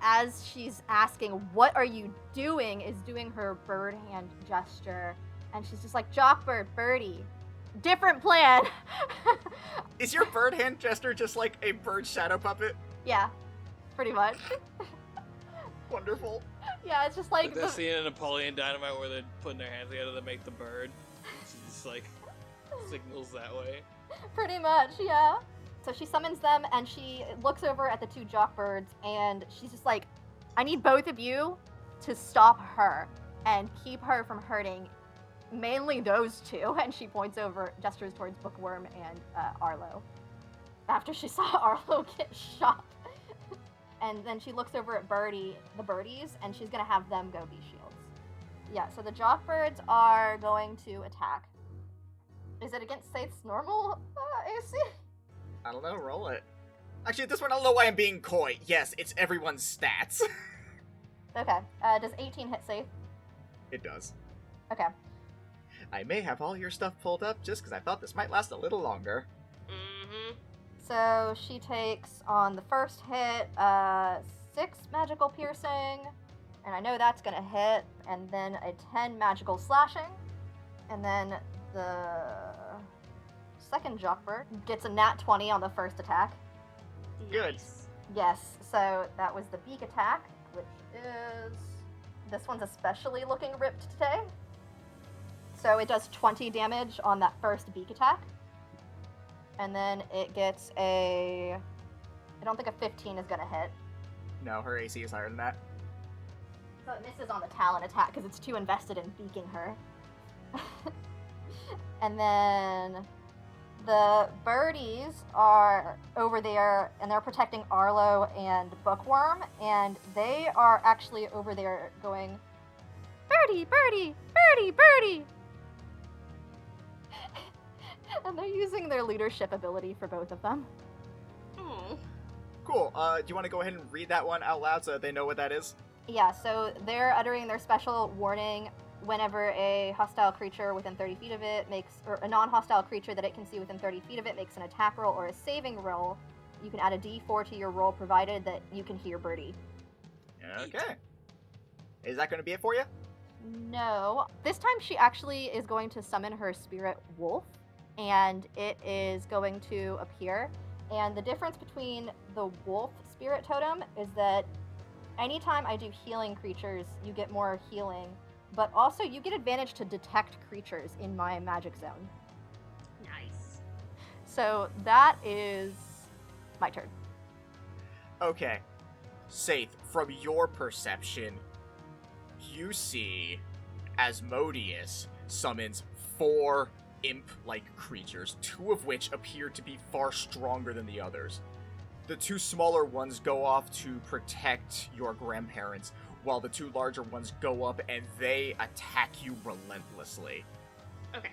Speaker 3: as she's asking, what are you doing, is doing her bird hand gesture. And she's just like, jockbird, birdie, different plan.
Speaker 1: Is your bird hand gesture just like a bird shadow puppet?
Speaker 3: Yeah, pretty much.
Speaker 1: Wonderful.
Speaker 3: Yeah, it's just like
Speaker 4: Like that scene in Napoleon Dynamite where they're putting their hands together to make the bird. She just like signals that way.
Speaker 3: pretty much, yeah. So she summons them and she looks over at the 2 jockbirds and she's just like, I need both of you to stop her and keep her from hurting mainly those 2. And she points over, gestures towards Bookworm and Arlo. After she saw Arlo get shot. And then she looks over at the birdies, and she's gonna have them go be shields. Yeah, so the jockbirds are going to attack. Is it against Saith's normal AC?
Speaker 1: I don't know, roll it. Actually, at this point, I don't know why I'm being coy. Yes, it's everyone's stats.
Speaker 3: Okay, does 18 hit Saith?
Speaker 1: It does.
Speaker 3: Okay.
Speaker 1: I may have all your stuff pulled up just because I thought this might last a little longer.
Speaker 2: Mm-hmm.
Speaker 3: So she takes on the first hit 6 magical piercing, and I know that's gonna hit, and then a 10 magical slashing, and then the second jockbird gets a nat 20 on the first attack.
Speaker 1: Good.
Speaker 2: Nice.
Speaker 3: Yes, so that was the beak attack, which is... This one's especially looking ripped today. So it does 20 damage on that first beak attack. And then it gets a... I don't think a 15 is gonna hit.
Speaker 1: No, her AC is higher than that.
Speaker 3: So it misses on the talon attack because it's too invested in beaking her. And then the birdies are over there and they're protecting Arlo and Bookworm, and they are actually over there going, birdie, birdie, birdie, birdie. And they're using their leadership ability for both of them.
Speaker 2: Oh.
Speaker 1: Cool. Do you want to go ahead and read that one out loud so that they know what that is?
Speaker 3: Yeah, so they're uttering their special warning whenever a hostile creature within 30 feet of it or a non-hostile creature that it can see within 30 feet of it makes an attack roll or a saving roll. You can add a d4 to your roll provided that you can hear birdie.
Speaker 1: Okay. Is that going to be it for you?
Speaker 3: No. This time she actually is going to summon her spirit wolf, and it is going to appear. And the difference between the wolf spirit totem is that anytime I do healing creatures, you get more healing, but also you get advantage to detect creatures in my magic zone.
Speaker 2: Nice.
Speaker 3: So that is my turn.
Speaker 1: Okay. Saith, from your perception, you see Asmodeus summons 4 imp-like creatures, 2 of which appear to be far stronger than the others. The two smaller ones go off to protect your grandparents, while the two larger ones go up and they attack you relentlessly.
Speaker 2: Okay.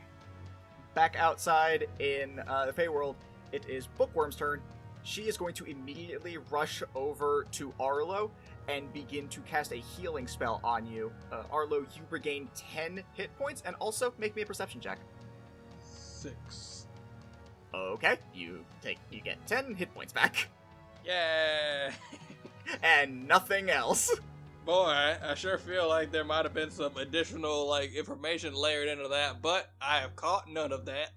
Speaker 1: Back outside in the Feyworld, it is Bookworm's turn. She is going to immediately rush over to Arlo and begin to cast a healing spell on you. Arlo, you regain 10 hit points, and also make me a perception check.
Speaker 4: 6.
Speaker 1: Okay, you get 10 hit points back.
Speaker 4: Yeah.
Speaker 1: And nothing else.
Speaker 4: Boy, I sure feel like there might have been some additional, information layered into that, but I have caught none of that.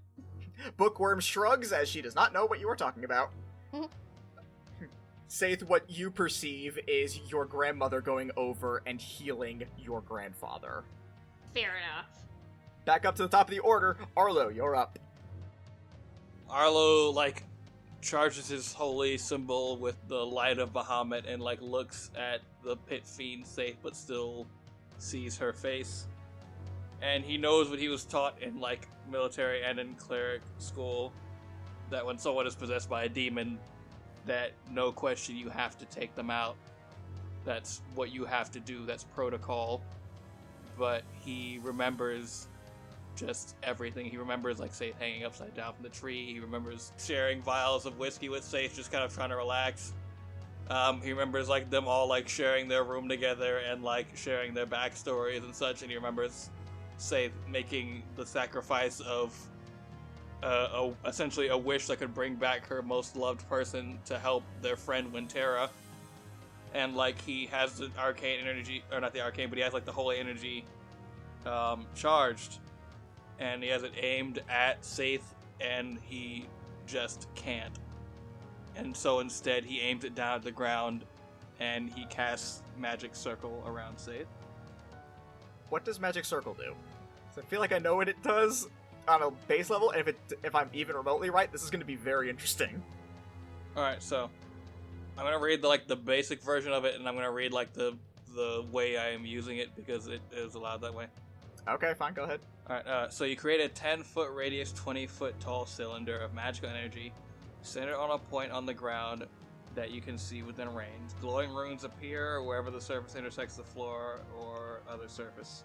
Speaker 1: Bookworm shrugs as she does not know what you are talking about. Saith, what you perceive is your grandmother going over and healing your grandfather.
Speaker 2: Fair enough.
Speaker 1: Back up to the top of the order. Arlo, you're up.
Speaker 4: Arlo, charges his holy symbol with the light of Bahamut and, looks at the pit fiend safe, but still sees her face. And he knows what he was taught in, military and in cleric school, that when someone is possessed by a demon, that no question you have to take them out. That's what you have to do, that's protocol. But he remembers just everything. He remembers, Saith hanging upside down from the tree. He remembers sharing vials of whiskey with Saith, just kind of trying to relax. He remembers, them all, sharing their room together and, sharing their backstories and such. And he remembers Saith making the sacrifice of essentially a wish that could bring back her most loved person to help their friend Wintera. And, he has the arcane energy, or not the arcane, but he has, the holy energy charged. And he has it aimed at Saith, and he just can't. And so instead, he aims it down at the ground, and he casts Magic Circle around Saith.
Speaker 1: What does Magic Circle do? So I feel like I know what it does on a base level, and if I'm even remotely right, this is going to be very interesting.
Speaker 4: Alright, so I'm going to read the basic version of it, and I'm going to read the way I am using it, because it is allowed that way.
Speaker 1: Okay, fine, go ahead.
Speaker 4: Alright, so you create a 10-foot radius, 20-foot tall cylinder of magical energy, centered on a point on the ground that you can see within range. Glowing runes appear wherever the surface intersects the floor or other surface.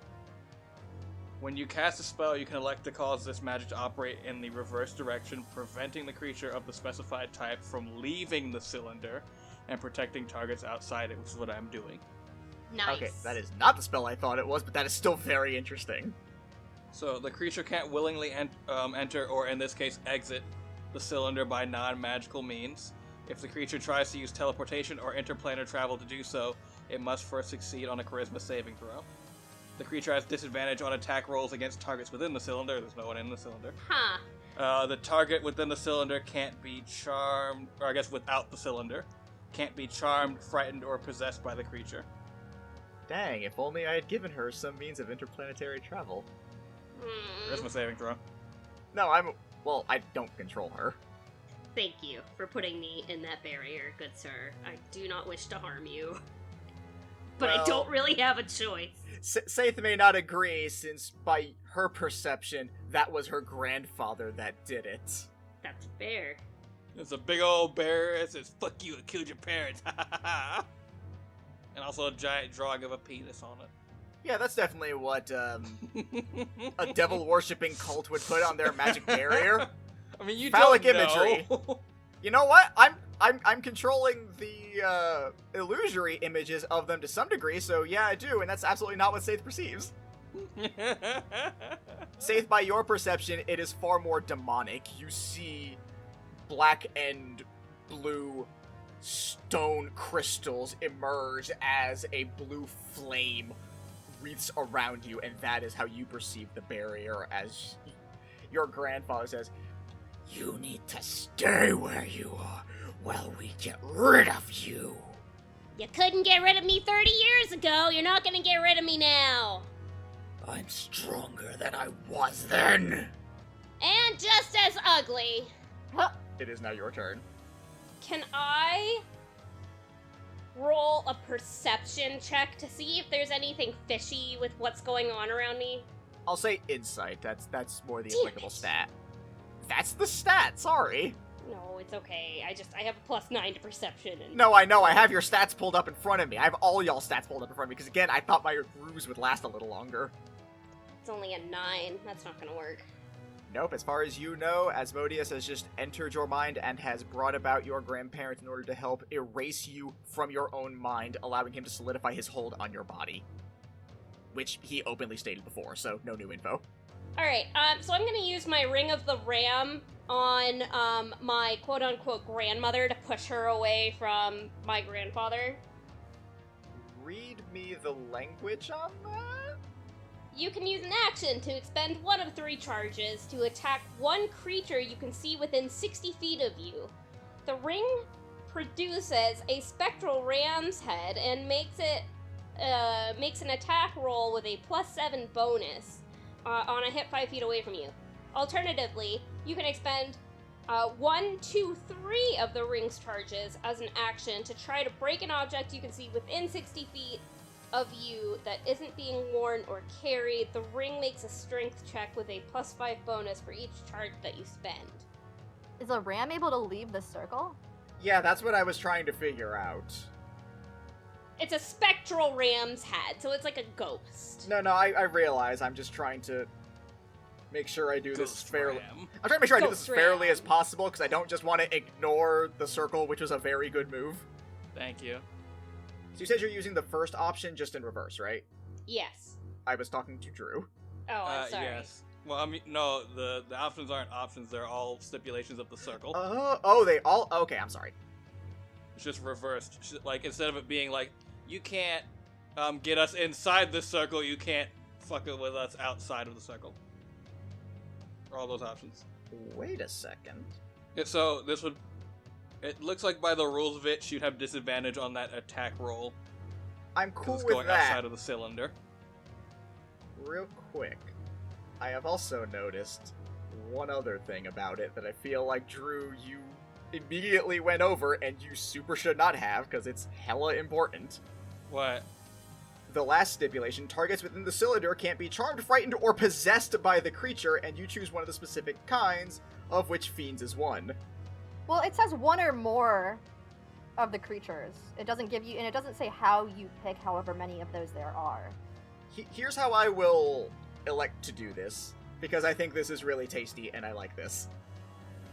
Speaker 4: When you cast a spell, you can elect to cause this magic to operate in the reverse direction, preventing the creature of the specified type from leaving the cylinder and protecting targets outside it, which is what I'm doing.
Speaker 2: Nice.
Speaker 1: Okay, that is not the spell I thought it was, but that is still very interesting.
Speaker 4: So the creature can't willingly enter, or in this case, exit the cylinder by non-magical means. If the creature tries to use teleportation or interplanar travel to do so, it must first succeed on a charisma saving throw. The creature has disadvantage on attack rolls against targets within the cylinder. There's no one in the cylinder.
Speaker 2: Huh.
Speaker 4: The target within the cylinder can't be charmed, or I guess without the cylinder, can't be charmed, frightened, or possessed by the creature.
Speaker 1: Dang, if only I had given her some means of interplanetary travel.
Speaker 4: Charisma saving throw.
Speaker 1: No, I don't control her.
Speaker 2: Thank you for putting me in that barrier, good sir. I do not wish to harm you. But I don't really have a choice.
Speaker 1: Saith may not agree, since by her perception, that was her grandfather that did it.
Speaker 2: That's fair.
Speaker 4: It's a big old bear that says, "Fuck you, I killed your parents." And also a giant drawing of a penis on it.
Speaker 1: Yeah, that's definitely what a devil-worshipping cult would put on their magic barrier.
Speaker 4: I mean, you
Speaker 1: Phallic
Speaker 4: don't
Speaker 1: imagery.
Speaker 4: know.
Speaker 1: You know what? I'm controlling the illusory images of them to some degree, so yeah, I do, and that's absolutely not what Saith perceives. Saith, by your perception, it is far more demonic. You see black and blue stone crystals emerge as a blue flame wreaths around you, and that is how you perceive the barrier, as your grandfather says,
Speaker 7: You need to stay where you are while we get rid of you.
Speaker 2: You couldn't get rid of me 30 years ago. You're not gonna get rid of me now.
Speaker 7: I'm stronger than I was then.
Speaker 2: And just as ugly.
Speaker 1: it is now your turn.
Speaker 2: Can I roll a perception check to see if there's anything fishy with what's going on around me?
Speaker 1: I'll say insight. That's more the
Speaker 2: Damn
Speaker 1: applicable
Speaker 2: it.
Speaker 1: stat. That's the stat, sorry.
Speaker 2: No, it's okay. I have a +9 to perception. And
Speaker 1: No, I know. I have your stats pulled up in front of me. I have all y'all stats pulled up in front of me because again, I thought my ruse would last a little longer.
Speaker 2: It's only a 9. That's not gonna work.
Speaker 1: Nope, as far as you know, Asmodeus has just entered your mind and has brought about your grandparent in order to help erase you from your own mind, allowing him to solidify his hold on your body. Which he openly stated before, so no new info.
Speaker 2: Alright, so I'm gonna use my Ring of the Ram on, my quote-unquote grandmother to push her away from my grandfather.
Speaker 1: Read me the language on that?
Speaker 2: You can use an action to expend one of 3 charges to attack one creature you can see within 60 feet of you. The ring produces a spectral ram's head and makes an attack roll with a +7 bonus on a hit 5 feet away from you. Alternatively, you can expend 1, 2, 3 of the ring's charges as an action to try to break an object you can see within 60 feet of you that isn't being worn or carried. The ring makes a strength check with a +5 bonus for each charge that you spend.
Speaker 3: Is a ram able to leave the circle?
Speaker 1: Yeah, that's what I was trying to figure out.
Speaker 2: It's a spectral ram's head, so it's like a ghost.
Speaker 1: No, I realize. I'm just trying to make sure I do this
Speaker 4: Ghost
Speaker 1: fairly.
Speaker 4: ram.
Speaker 1: I'm trying to make sure I do this as
Speaker 2: Ghost
Speaker 1: fairly
Speaker 2: ram.
Speaker 1: as possible, because I don't just want to ignore the circle, which was a very good move.
Speaker 4: Thank you.
Speaker 1: So you said you're using the first option just in reverse, right?
Speaker 2: Yes.
Speaker 1: I was talking to Drew.
Speaker 2: Oh, I'm sorry.
Speaker 4: Yes. Well, I mean, no, the options aren't options. They're all stipulations of the circle.
Speaker 1: They all... Okay, I'm sorry.
Speaker 4: It's just reversed. Like, instead of it being like, you can't get us inside the circle, you can't fuck it with us outside of the circle. For all those options.
Speaker 1: Wait a second.
Speaker 4: Yeah, so this would... It looks like by the rules of it, she'd have disadvantage on that attack roll.
Speaker 1: I'm
Speaker 4: 'Cause
Speaker 1: cool
Speaker 4: it's
Speaker 1: with
Speaker 4: going
Speaker 1: that.
Speaker 4: outside of the cylinder.
Speaker 1: Real quick, I have also noticed one other thing about it that I feel like, Drew, you immediately went over and you super should not have, because it's hella important.
Speaker 4: What?
Speaker 1: The last stipulation, targets within the cylinder can't be charmed, frightened, or possessed by the creature, and you choose one of the specific kinds, of which Fiends is one.
Speaker 3: Well, it says one or more of the creatures. It doesn't give you, and it doesn't say how you pick however many of those there are.
Speaker 1: Here's how I will elect to do this, because I think this is really tasty and I like this.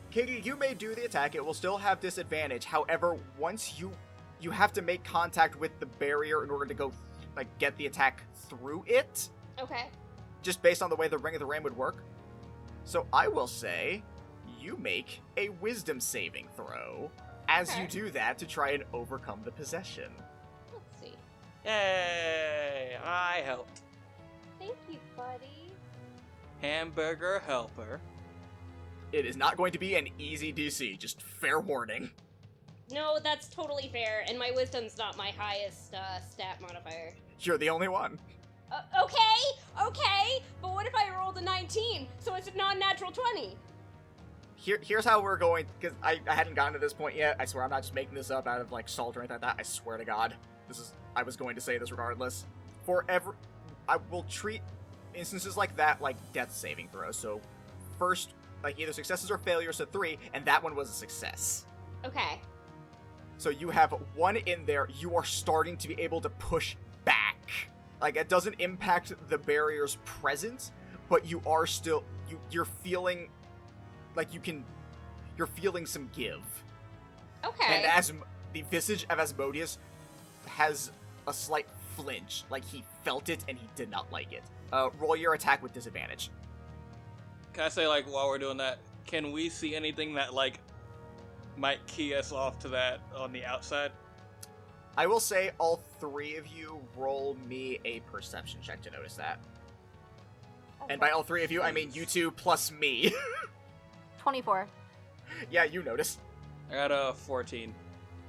Speaker 1: Katie, you may do the attack. It will still have disadvantage. However, once you have to make contact with the barrier in order to go, like, get the attack through it,
Speaker 2: Okay.
Speaker 1: just based on the way the Ring of the Ram would work. So I will say you make a wisdom saving throw as
Speaker 2: Okay.
Speaker 1: you do that to try and overcome the possession.
Speaker 2: Let's see.
Speaker 4: Yay! I helped.
Speaker 2: Thank you, buddy.
Speaker 4: Hamburger helper.
Speaker 1: It is not going to be an easy DC, just fair warning.
Speaker 2: No, that's totally fair, and my wisdom's not my highest stat modifier.
Speaker 1: You're the only one.
Speaker 2: Okay, but what if I rolled a 19, so it's a non-natural 20?
Speaker 1: Here's how we're going, because I hadn't gotten to this point yet. I swear I'm not just making this up out of, like, salt or anything like that. I swear to God. I was going to say this regardless. I will treat instances like that like death saving throws. So, first, like, either successes or failures, so 3, and that one was a success.
Speaker 2: Okay.
Speaker 1: So you have 1 in there, you are starting to be able to push back. Like, it doesn't impact the barrier's presence, but you are still, you're feeling, like, you're feeling some give.
Speaker 2: Okay.
Speaker 1: And as the visage of Asmodeus has a slight flinch, like he felt it and he did not like it. Roll your attack with disadvantage.
Speaker 4: Can I say, like, while we're doing that, can we see anything that, like, might key us off to that on the outside?
Speaker 1: I will say all 3 of you roll me a perception check to notice that. And by all 3 of you, I mean you 2 plus me.
Speaker 3: 24.
Speaker 1: Yeah, you notice.
Speaker 4: I got a 14.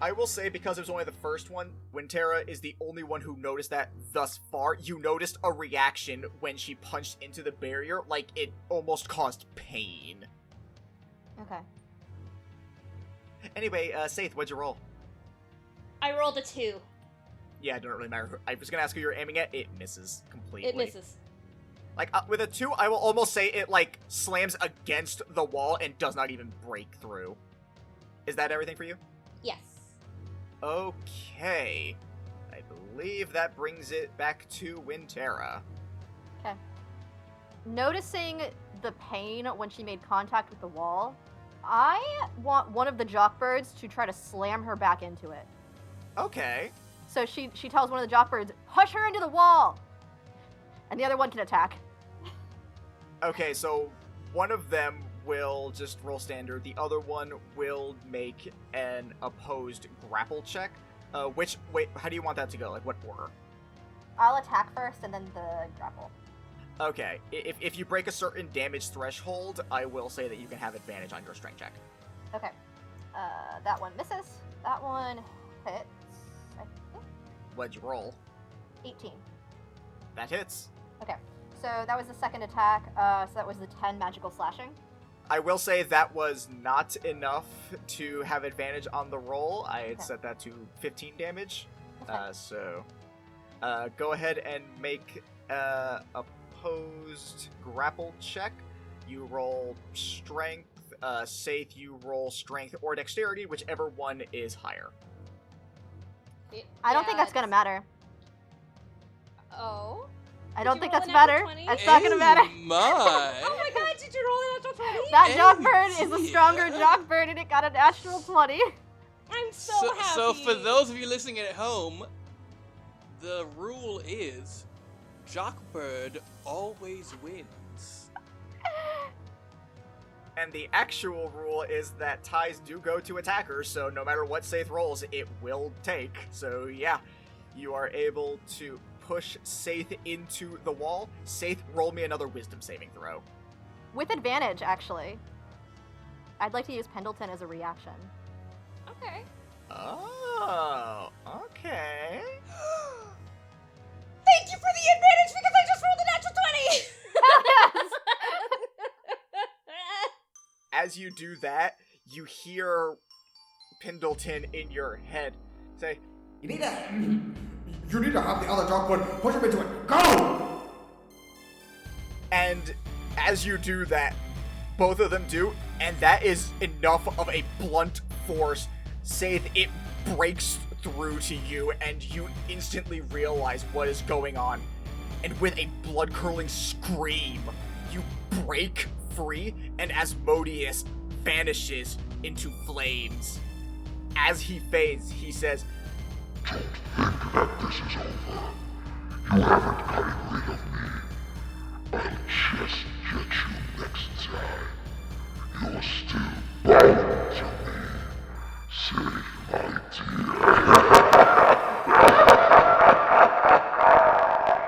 Speaker 1: I will say, because it was only the first one, Wintera is the only one who noticed that thus far. You noticed a reaction when she punched into the barrier, like it almost caused pain.
Speaker 3: Okay.
Speaker 1: Anyway, Saith, what'd you roll?
Speaker 2: I rolled a 2.
Speaker 1: Yeah, it doesn't really matter. I was gonna ask who you're aiming at. It misses completely.
Speaker 2: It misses.
Speaker 1: Like, with a 2, I will almost say it, like, slams against the wall and does not even break through. Is that everything for you?
Speaker 2: Yes.
Speaker 1: Okay. I believe that brings it back to Winterra.
Speaker 3: Okay. Noticing the pain when she made contact with the wall, I want one of the jockbirds to try to slam her back into it.
Speaker 1: Okay.
Speaker 3: So she tells one of the jockbirds, push her into the wall! And the other one can attack.
Speaker 1: Okay, so one of them will just roll standard. The other one will make an opposed grapple check. Wait, how do you want that to go? Like, what order?
Speaker 3: I'll attack first and then the grapple.
Speaker 1: Okay, if you break a certain damage threshold, I will say that you can have advantage on your strength check.
Speaker 3: Okay. That one misses. That one hits. I think.
Speaker 1: What'd you roll?
Speaker 3: 18.
Speaker 1: That hits.
Speaker 3: Okay. So that was the second attack. So that was the 10 magical slashing.
Speaker 1: I will say that was not enough to have advantage on the roll. I had set that to 15 damage. So go ahead and make opposed grapple check. You roll strength. Saith, you roll strength or dexterity, whichever one is higher.
Speaker 3: I don't think that's gonna matter.
Speaker 2: Oh?
Speaker 3: I don't
Speaker 2: you
Speaker 3: think
Speaker 2: roll
Speaker 3: that's
Speaker 2: a natural
Speaker 3: matter.
Speaker 2: 20?
Speaker 3: It's not gonna matter.
Speaker 4: My.
Speaker 2: Oh my god, did you roll a natural 20?
Speaker 3: That jockbird is a
Speaker 4: dear.
Speaker 3: stronger jockbird and it got a natural 20.
Speaker 2: I'm so happy.
Speaker 4: So for those of you listening at home, the rule is Jockbird always wins.
Speaker 1: And the actual rule is that ties do go to attackers, so no matter what Saith rolls, it will take. So yeah, you are able to push Saith into the wall. Saith, roll me another wisdom saving throw.
Speaker 3: With advantage, actually. I'd like to use Pendleton as a reaction.
Speaker 2: Okay.
Speaker 1: Oh, okay.
Speaker 2: Thank you for the advantage because I just rolled a natural 20!
Speaker 1: As you do that, you hear Pendleton in your head say,
Speaker 7: You need to have the other jockbird push him into it. Go!
Speaker 1: and as you do that, both of them do, and that is enough of a blunt force. Saith, it breaks through to you, and you instantly realize what is going on. And with a blood-curdling scream, you break free, and Asmodeus vanishes into flames. As he fades, he says,
Speaker 5: Don't think that this is over. You haven't gotten rid of me. I'll just get you next time. You're still bound to me. Save my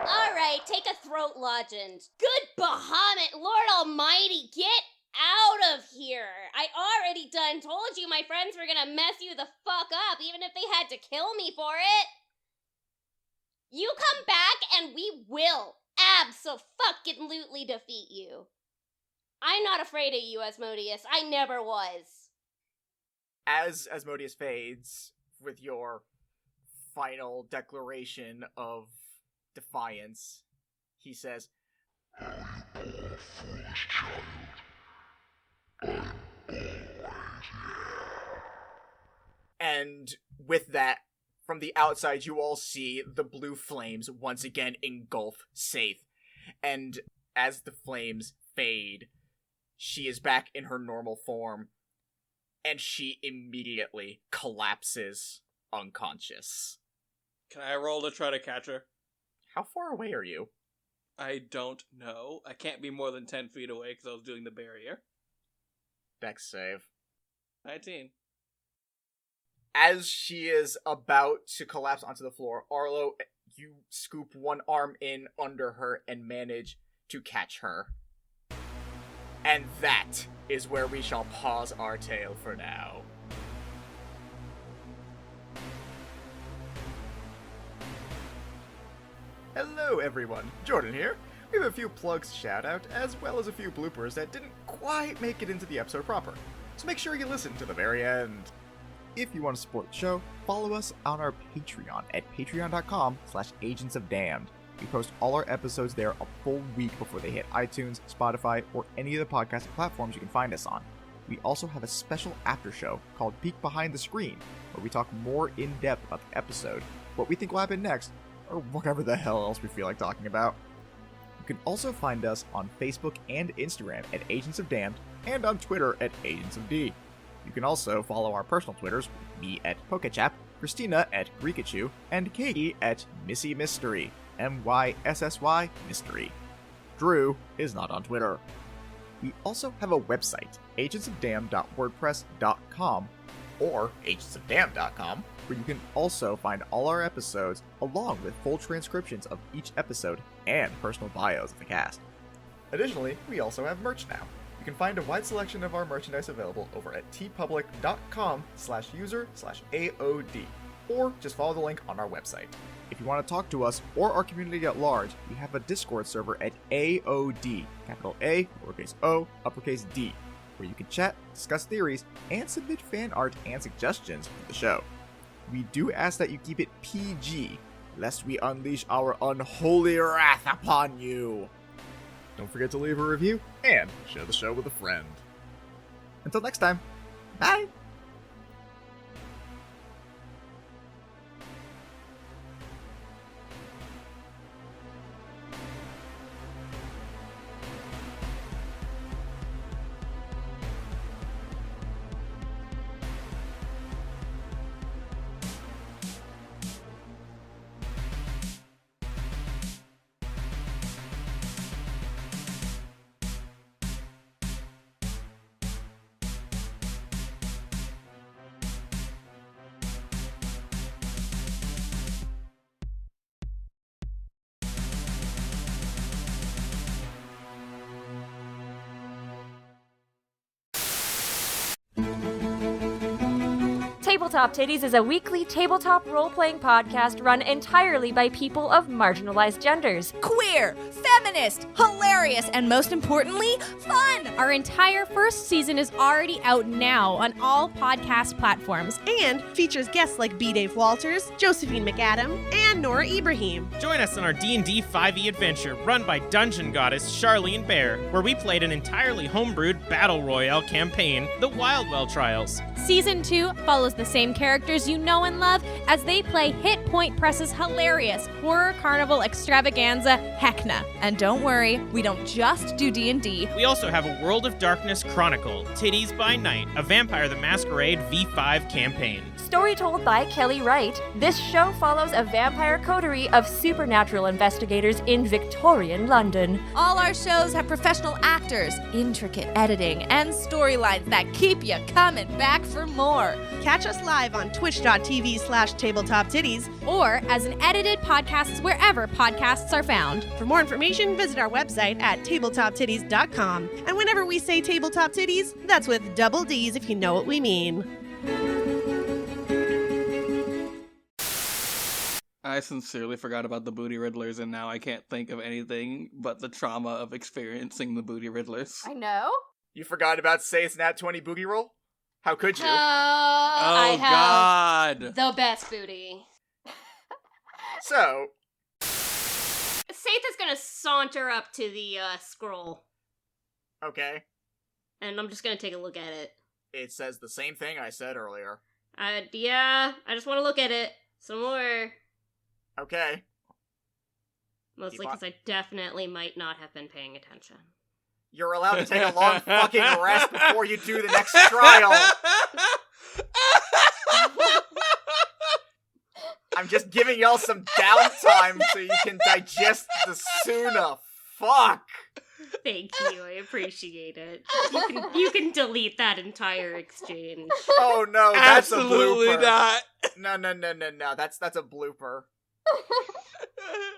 Speaker 2: Alright, take a throat lozenge. Good Bahamut, Lord Almighty, get out of here! I already done told you my friends were gonna mess you the fuck up, even if they had to kill me for it. You come back and we will abso-fucking-lutely defeat you. I'm not afraid of you, Asmodeus. I never was.
Speaker 1: as Asmodeus fades with your final declaration of defiance, he says,
Speaker 5: Oh, you poor foolish child. I'm always here.
Speaker 1: and with that, from the outside, you all see the blue flames once again engulf Saith. And as the flames fade, she is back in her normal form, and she immediately collapses unconscious.
Speaker 4: Can I roll to try to catch her?
Speaker 1: How far away are you?
Speaker 4: I don't know. I can't be more than 10 feet away because I was doing the barrier.
Speaker 1: Dex save.
Speaker 4: 19.
Speaker 1: As she is about to collapse onto the floor, Arlo, you scoop one arm in under her and manage to catch her. And that is where we shall pause our tale for now. Hello everyone, Jordan here. We have a few plugs to shout out, as well as a few bloopers that didn't quite make it into the episode proper. So make sure you listen to the very end. If you want to support the show, follow us on our Patreon at patreon.com/agentsofdamned. We post all our episodes there a full week before they hit iTunes, Spotify, or any of the podcasting platforms you can find us on.
Speaker 6: we also have a special after show called Peek Behind the Screen, where we talk more in depth about the episode, what we think will happen next, or whatever the hell else we feel like talking about. You can also find us on Facebook and Instagram at Agents of Damned, and on Twitter at Agents of D. You can also follow our personal Twitters, me at Pokechap, Christina at Greekachu, and Katie at Missy Mystery, MYSSY Mystery. Drew is not on Twitter. We also have a website, agentsofdamned.wordpress.com, or agentsofdamned.com, where you can also find all our episodes along with full transcriptions of each episode and personal bios of the cast. Additionally, we also have merch now. You can find a wide selection of our merchandise available over at tpublic.com/user/AOD, or just follow the link on our website. If you want to talk to us or our community at large, we have a Discord server at AOD, capital A, lowercase o, uppercase D, where you can chat, discuss theories, and submit fan art and suggestions for the show. We do ask that you keep it PG, lest we unleash our unholy wrath upon you. Don't forget to leave a review and share the show with a friend. Until next time, bye!
Speaker 8: Tabletop Titties is a weekly tabletop role-playing podcast run entirely by people of marginalized genders.
Speaker 9: Queer, feminist, hilarious, and most importantly, fun!
Speaker 10: Our entire first season is already out now on all podcast platforms.
Speaker 11: And features guests like B. Dave Walters, Josephine McAdam, and Nora Ibrahim.
Speaker 12: Join us on our D&D 5e adventure run by Dungeon Goddess Charlene Bear, where we played an entirely homebrewed battle royale campaign, The Wildwell Trials.
Speaker 10: Season 2 follows the same characters you know and love as they play Hit Point Press's hilarious horror carnival extravaganza, Heckna.
Speaker 9: And don't worry, we don't just do D&D.
Speaker 12: We also have a World of Darkness Chronicle, Titties by Night, a Vampire the Masquerade V5 campaign.
Speaker 8: Story told by Kelly Wright, this show follows a vampire coterie of supernatural investigators in Victorian London.
Speaker 9: All our shows have professional actors, intricate editing, and storylines that keep you coming back for more.
Speaker 11: Catch us live on twitch.tv/tabletoptitties.
Speaker 10: Or as an edited podcast wherever podcasts are found.
Speaker 11: For more information, visit our website at tabletoptitties.com. And whenever we say tabletop titties, that's with double D's if you know what we mean.
Speaker 4: I sincerely forgot about the Booty Riddlers, and now I can't think of anything but the trauma of experiencing the Booty Riddlers.
Speaker 3: I know.
Speaker 1: You forgot about Say's Nat 20 booty roll? How could you?
Speaker 2: I have
Speaker 4: God!
Speaker 2: the best booty.
Speaker 1: So,
Speaker 2: Saith is gonna saunter up to the scroll,
Speaker 1: okay.
Speaker 2: and I'm just gonna take a look at it.
Speaker 1: It says the same thing I said earlier.
Speaker 2: Yeah, I just want to look at it some more.
Speaker 1: Okay.
Speaker 2: Mostly because I definitely might not have been paying attention.
Speaker 1: You're allowed to take a long fucking rest before you do the next trial. I'm just giving y'all some downtime so you can digest the Suna. Fuck.
Speaker 2: Thank you, I appreciate it. You can delete that entire exchange.
Speaker 1: Oh no, that's
Speaker 4: Absolutely
Speaker 1: a blooper.
Speaker 4: not.
Speaker 1: No. That's a blooper.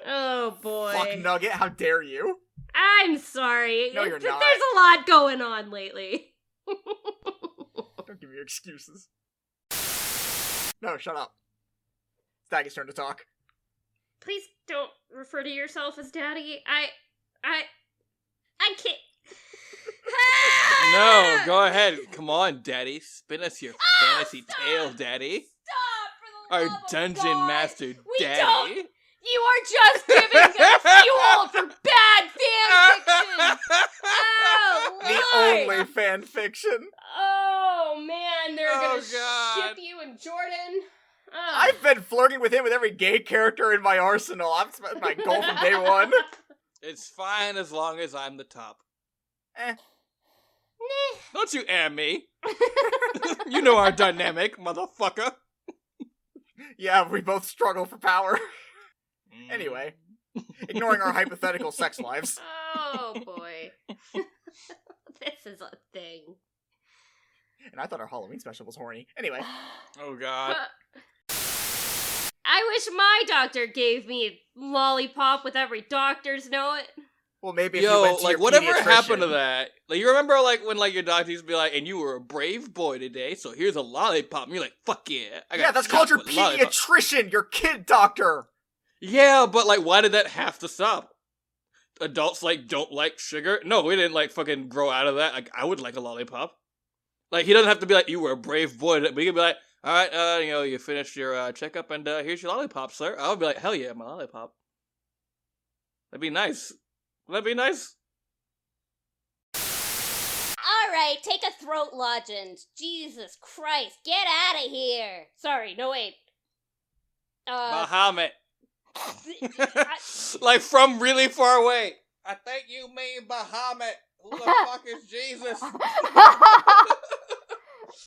Speaker 2: Oh boy.
Speaker 1: Fuck Nugget, how dare you?
Speaker 2: I'm sorry.
Speaker 1: No, you're not.
Speaker 2: There's a lot going on lately.
Speaker 1: Don't give me excuses. No, shut up. It's Daggy's turn to talk.
Speaker 2: Please don't refer to yourself as daddy. I can't.
Speaker 4: No, go ahead. Come on, Daddy. Spin us your fantasy tale, Daddy.
Speaker 2: Stop, for the
Speaker 4: Our
Speaker 2: love of
Speaker 4: dungeon
Speaker 2: God.
Speaker 4: master,
Speaker 2: We
Speaker 4: Daddy.
Speaker 2: don't. You are just giving us fuel for bad fanfiction. Oh,
Speaker 1: The
Speaker 2: Lord.
Speaker 1: only fan fiction.
Speaker 2: Oh gonna
Speaker 4: God.
Speaker 2: ship you and Jordan. Ugh.
Speaker 1: I've been flirting with him with every gay character in my arsenal. That's my goal from day one.
Speaker 4: It's fine as long as I'm the top.
Speaker 1: Eh.
Speaker 4: Don't you me. You know our dynamic, motherfucker.
Speaker 1: Yeah, we both struggle for power. Anyway, ignoring our hypothetical sex lives.
Speaker 2: Oh boy. This is a thing.
Speaker 1: And I thought our Halloween special was horny. Anyway.
Speaker 4: Oh God.
Speaker 2: I wish my doctor gave me a lollipop with every doctor's note.
Speaker 1: Well, maybe if you went to
Speaker 4: like
Speaker 1: your
Speaker 4: whatever
Speaker 1: pediatrician.
Speaker 4: happened to that? Like you remember like when like your doctor used to be like, and you were a brave boy today, so here's a lollipop. And you're like, fuck yeah.
Speaker 1: Yeah, that's called your pediatrician, your kid doctor.
Speaker 4: Yeah, but like why did that have to stop? Adults like don't like sugar? No, we didn't like fucking grow out of that. Like I would like a lollipop. Like he doesn't have to be like, you were a brave boy. We could be like, all right, you finished your checkup and here's your lollipop, sir. I would be like, hell yeah, my lollipop. That'd be nice. That'd be nice.
Speaker 2: Alright, take a throat lozenge. Jesus Christ, get out of here. Sorry, no wait.
Speaker 4: Bahamut. Like from really far away. I think you mean Bahamut. Who the fuck is Jesus?